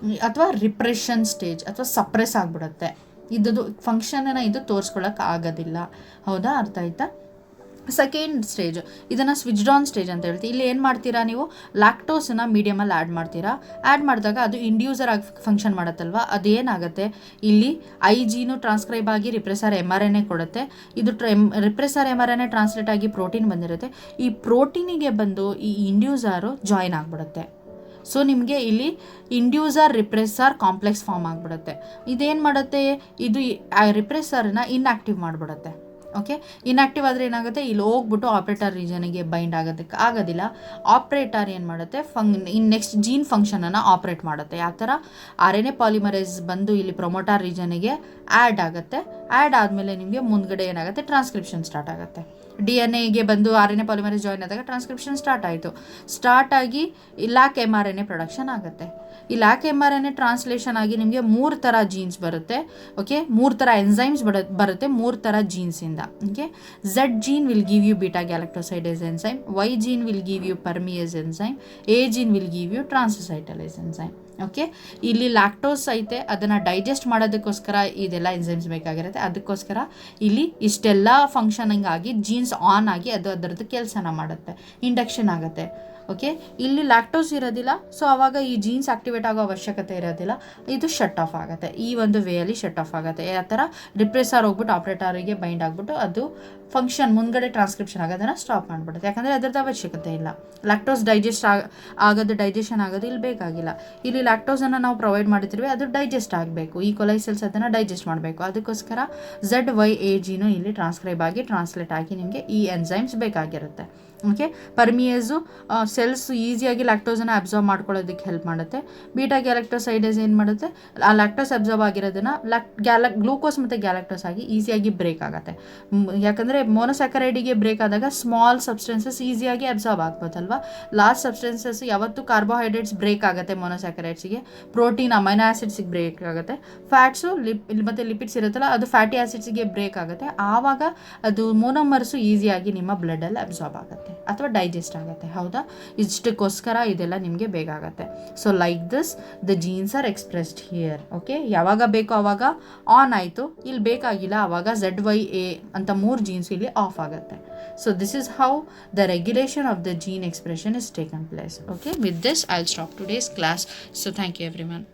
ಅಥವಾ ರಿಪ್ರೆಷನ್ ಸ್ಟೇಜ್, ಅಥವಾ ಸಪ್ರೆಸ್ ಆಗಿಬಿಡುತ್ತೆ. ಇದ್ದು ಫಂಕ್ಷನನ್ನು ಇದು ತೋರಿಸ್ಕೊಳ್ಳೋಕೆ ಆಗೋದಿಲ್ಲ. ಹೌದಾ, ಅರ್ಥ ಆಯ್ತಾ? ಸೆಕೆಂಡ್ ಸ್ಟೇಜ್, ಇದನ್ನು ಸ್ವಿಚ್ಡ್ ಆನ್ ಸ್ಟೇಜ್ ಅಂತ ಹೇಳ್ತೀವಿ. ಇಲ್ಲಿ ಏನು ಮಾಡ್ತೀರಾ ನೀವು, ಲ್ಯಾಕ್ಟೋಸನ್ನ ಮೀಡಿಯಮಲ್ಲಿ ಆ್ಯಡ್ ಮಾಡ್ತೀರಾ. ಆ್ಯಡ್ ಮಾಡಿದಾಗ ಅದು ಇಂಡ್ಯೂಸರ್ ಆಗಿ ಫಂಕ್ಷನ್ ಮಾಡುತ್ತಲ್ವ, ಅದೇನಾಗುತ್ತೆ, ಇಲ್ಲಿ ಐ ಜೀನು ಟ್ರಾನ್ಸ್ಕ್ರೈಬ್ ಆಗಿ ರಿಪ್ರೆಸರ್ mRNA ಕೊಡುತ್ತೆ. ಇದು ರಿಪ್ರೆಸರ್ mRNA ಟ್ರಾನ್ಸ್ಲೇಟ್ ಆಗಿ ಪ್ರೋಟೀನ್ ಬಂದಿರುತ್ತೆ. ಈ ಪ್ರೋಟೀನಿಗೆ ಬಂದು ಈ ಇಂಡ್ಯೂಸರು ಜಾಯಿನ್ ಆಗಿಬಿಡುತ್ತೆ. ಸೊ ನಿಮಗೆ ಇಲ್ಲಿ ಇಂಡ್ಯೂಸರ್ ರಿಪ್ರೆಸರ್ ಕಾಂಪ್ಲೆಕ್ಸ್ ಫಾರ್ಮ್ ಆಗಿಬಿಡುತ್ತೆ. ಇದೇನು ಮಾಡುತ್ತೆ, ಇದು ರಿಪ್ರೆಸರ್ನ ಇನ್ಆಕ್ಟಿವ್ ಮಾಡಿಬಿಡುತ್ತೆ. ಓಕೆ, ಇನ್ಆಕ್ಟಿವ್ ಆದರೆ ಏನಾಗುತ್ತೆ, ಇಲ್ಲಿ ಹೋಗ್ಬಿಟ್ಟು ಆಪ್ರೇಟರ್ ರೀಜನಿಗೆ ಬೈಂಡ್ ಆಗೋದಕ್ಕೆ ಆಗೋದಿಲ್ಲ. ಆಪ್ರೇಟರ್ ಏನು ಮಾಡುತ್ತೆ, ನೆಕ್ಸ್ಟ್ ಜೀನ್ ಫಂಕ್ಷನನ್ನು ಆಪ್ರೇಟ್ ಮಾಡುತ್ತೆ. ಯಾವ ಥರ, RNA ಪಾಲಿಮರೇಸ್ ಬಂದು ಇಲ್ಲಿ ಪ್ರೊಮೋಟಾರ್ ರೀಜನಿಗೆ ಆ್ಯಡ್ ಆಗುತ್ತೆ. ಆ್ಯಡ್ ಆದಮೇಲೆ ನಿಮಗೆ ಮುಂದ್ಗಡೆ ಏನಾಗುತ್ತೆ, ಟ್ರಾನ್ಸ್ಕ್ರಿಪ್ಷನ್ ಸ್ಟಾರ್ಟ್ ಆಗುತ್ತೆ. DNA ಬಂದು RNA ಪಾಲಿಮರೇಸ್ ಜಾಯಿನ್ ಆದಾಗ ಟ್ರಾನ್ಸ್ಕ್ರಿಪ್ಷನ್ ಸ್ಟಾರ್ಟ್ ಆಯಿತು. ಸ್ಟಾರ್ಟ್ ಆಗಿ ಲ್ಯಾಕ್ mRNA ಪ್ರೊಡಕ್ಷನ್ ಆಗುತ್ತೆ. ಈ ಲ್ಯಾಕ್ mRNA ಟ್ರಾನ್ಸ್ಲೇಷನ್ ಆಗಿ ನಿಮಗೆ 3 ಥರ ಜೀನ್ಸ್ ಬರುತ್ತೆ. ಓಕೆ, 3 ಥರ ಎನ್ಸೈಮ್ಸ್ ಬರುತ್ತೆ 3 ಥರ ಜೀನ್ಸಿಂದ. Okay, Z gene will give you beta galactosidase enzyme, Y gene will give you permease enzyme, A gene will give you transacetylase enzyme. Okay, ಇಲ್ಲಿ ಲ್ಯಾಕ್ಟೋಸ್ ಐತೆ, ಅದನ್ನು ಡೈಜೆಸ್ಟ್ ಮಾಡೋದಕ್ಕೋಸ್ಕರ ಇದೆಲ್ಲ ಎನ್ಸೈಮ್ಸ್ ಬೇಕಾಗಿರುತ್ತೆ. ಅದಕ್ಕೋಸ್ಕರ ಇಲ್ಲಿ ಇಷ್ಟೆಲ್ಲ ಫಂಕ್ಷನಿಂಗ್ ಆಗಿ ಜೀನ್ಸ್ ಆನ್ ಆಗಿ ಅದು ಅದರದ್ದು ಕೆಲಸನ ಮಾಡುತ್ತೆ, ಇಂಡಕ್ಷನ್ ಆಗುತ್ತೆ. ಓಕೆ, ಇಲ್ಲಿ ಲ್ಯಾಕ್ಟೋಸ್ ಇರೋದಿಲ್ಲ, ಸೊ ಆವಾಗ ಈ ಜೀನ್ಸ್ ಆಕ್ಟಿವೇಟ್ ಆಗೋ ಅವಶ್ಯಕತೆ ಇರೋದಿಲ್ಲ. ಇದು ಶಟ್ ಆಫ್ ಆಗುತ್ತೆ. ಈ ಒಂದು ವೇಯಲ್ಲಿ ಶಟ್ ಆಫ್ ಆಗುತ್ತೆ. ಯಾವ ಥರ, ರಿಪ್ರೆಸರ್ ಹೋಗ್ಬಿಟ್ಟು ಆಪ್ರೇಟರಿಗೆ ಬೈಂಡ್ ಆಗಿಬಿಟ್ಟು ಅದು ಫಂಕ್ಷನ್ ಮುಂದ್ಗಡೆ ಟ್ರಾನ್ಸ್ಕ್ರಿಪ್ಷನ್ ಆಗೋದನ್ನು ಸ್ಟಾಪ್ ಮಾಡಿಬಿಡುತ್ತೆ. ಯಾಕಂದರೆ ಅದರದ್ದು ಅವಶ್ಯಕತೆ ಇಲ್ಲ. ಲ್ಯಾಕ್ಟೋಸ್ ಡೈಜೆಷನ್ ಆಗೋದು ಇಲ್ಲಿ ಬೇಕಾಗಿಲ್ಲ. ಇಲ್ಲಿ ಲ್ಯಾಕ್ಟೋಸನ್ನು ನಾವು ಪ್ರೊವೈಡ್ ಮಾಡಿರ್ತೀವಿ, ಅದು ಡೈಜೆಸ್ಟ್ ಆಗಬೇಕು. ಈ ಕೊಲೈಸೆಲ್ಸ್ ಅದನ್ನು ಡೈಜೆಸ್ಟ್ ಮಾಡಬೇಕು. ಅದಕ್ಕೋಸ್ಕರ ZYA ಜೀನು ಇಲ್ಲಿ ಟ್ರಾನ್ಸ್ಕ್ರೈಬ್ ಆಗಿ ಟ್ರಾನ್ಸ್ಲೇಟ್ ಆಗಿ ನಿಮಗೆ ಈ ಎನ್ಸೈಮ್ಸ್ ಬೇಕಾಗಿರುತ್ತೆ. ಓಕೆ, ಪರ್ಮಿಯೇಸು ಸೆಲ್ಸ್ ಈಸಿಯಾಗಿ ಲ್ಯಾಕ್ಟೋಸನ್ನು ಅಬ್ಸಾರ್ಬ್ ಮಾಡ್ಕೊಳ್ಳೋದಕ್ಕೆ ಹೆಲ್ಪ್ ಮಾಡುತ್ತೆ. ಬೀಟಾ ಗ್ಯಾಲಕ್ಟೋಸೈಡೇಸ್ ಏನು ಮಾಡುತ್ತೆ, ಆ ಲ್ಯಾಕ್ಟೋಸ್ ಅಬ್ಸಾರ್ಬ್ ಆಗಿರೋದನ್ನು ಗ್ಲೂಕೋಸ್ ಮತ್ತು ಗ್ಯಾಲಕ್ಟೋಸ್ ಆಗಿ ಈಸಿಯಾಗಿ ಬ್ರೇಕ್ ಆಗುತ್ತೆ. ಯಾಕಂದರೆ ಮೋನೋಸ್ಯಾಕರೈಡಿಗೆ ಬ್ರೇಕ್ ಆದಾಗ ಸ್ಮಾಲ್ ಸಬ್ಸ್ಟೆನ್ಸಸ್ ಈಸಿಯಾಗಿ ಅಬ್ಸಾರ್ಬ್ ಆಗ್ಬೋದಲ್ವ. ಲಾರ್ಜ್ ಸಬ್ಸ್ಟೆನ್ಸಸ್ ಯಾವತ್ತೂ ಕಾರ್ಬೋಹೈಡ್ರೇಟ್ಸ್ ಬ್ರೇಕ್ ಆಗುತ್ತೆ ಮೋನೋಸ್ಯಾಕರೈಡ್ಸಿಗೆ, ಪ್ರೋಟೀನ್ ಅಮೈನೋ ಆ್ಯಸಿಡ್ಸಿಗೆ ಬ್ರೇಕ್ ಆಗುತ್ತೆ, ಫ್ಯಾಟ್ಸು ಮತ್ತು ಲಿಪಿಡ್ಸ್ ಇರುತ್ತಲ್ಲ ಅದು ಫ್ಯಾಟಿ ಆ್ಯಸಿಡ್ಸಿಗೆ ಬ್ರೇಕ್ ಆಗುತ್ತೆ. ಆವಾಗ ಅದು ಮೋನೋಮರ್ಸು ಈಸಿಯಾಗಿ ನಿಮ್ಮ ಬ್ಲಡ್ಡಲ್ಲಿ ಅಬ್ಸಾರ್ಬ್ ಆಗುತ್ತೆ ಅಥವಾ ಡೈಜೆಸ್ಟ್ ಆಗುತ್ತೆ. ಹೌದಾ, ಇಷ್ಟಕ್ಕೋಸ್ಕರ ಇದೆಲ್ಲ ನಿಮಗೆ ಬೇಕಾಗತ್ತೆ. So like this the jeans R expressed here. Okay, ಯಾವಾಗ ಬೇಕೋ ಆವಾಗ ಆನ್ ಆಯಿತು, ಇಲ್ಲಿ ಬೇಕಾಗಿಲ್ಲ ಆವಾಗ ZYA ಅಂತ 3 ಜೀನ್ಸ್ ಇಲ್ಲಿ ಆಫ್ ಆಗುತ್ತೆ. So this is how the regulation of the gene expression is taken place. Okay, with this I will stop today's class. So thank you every one.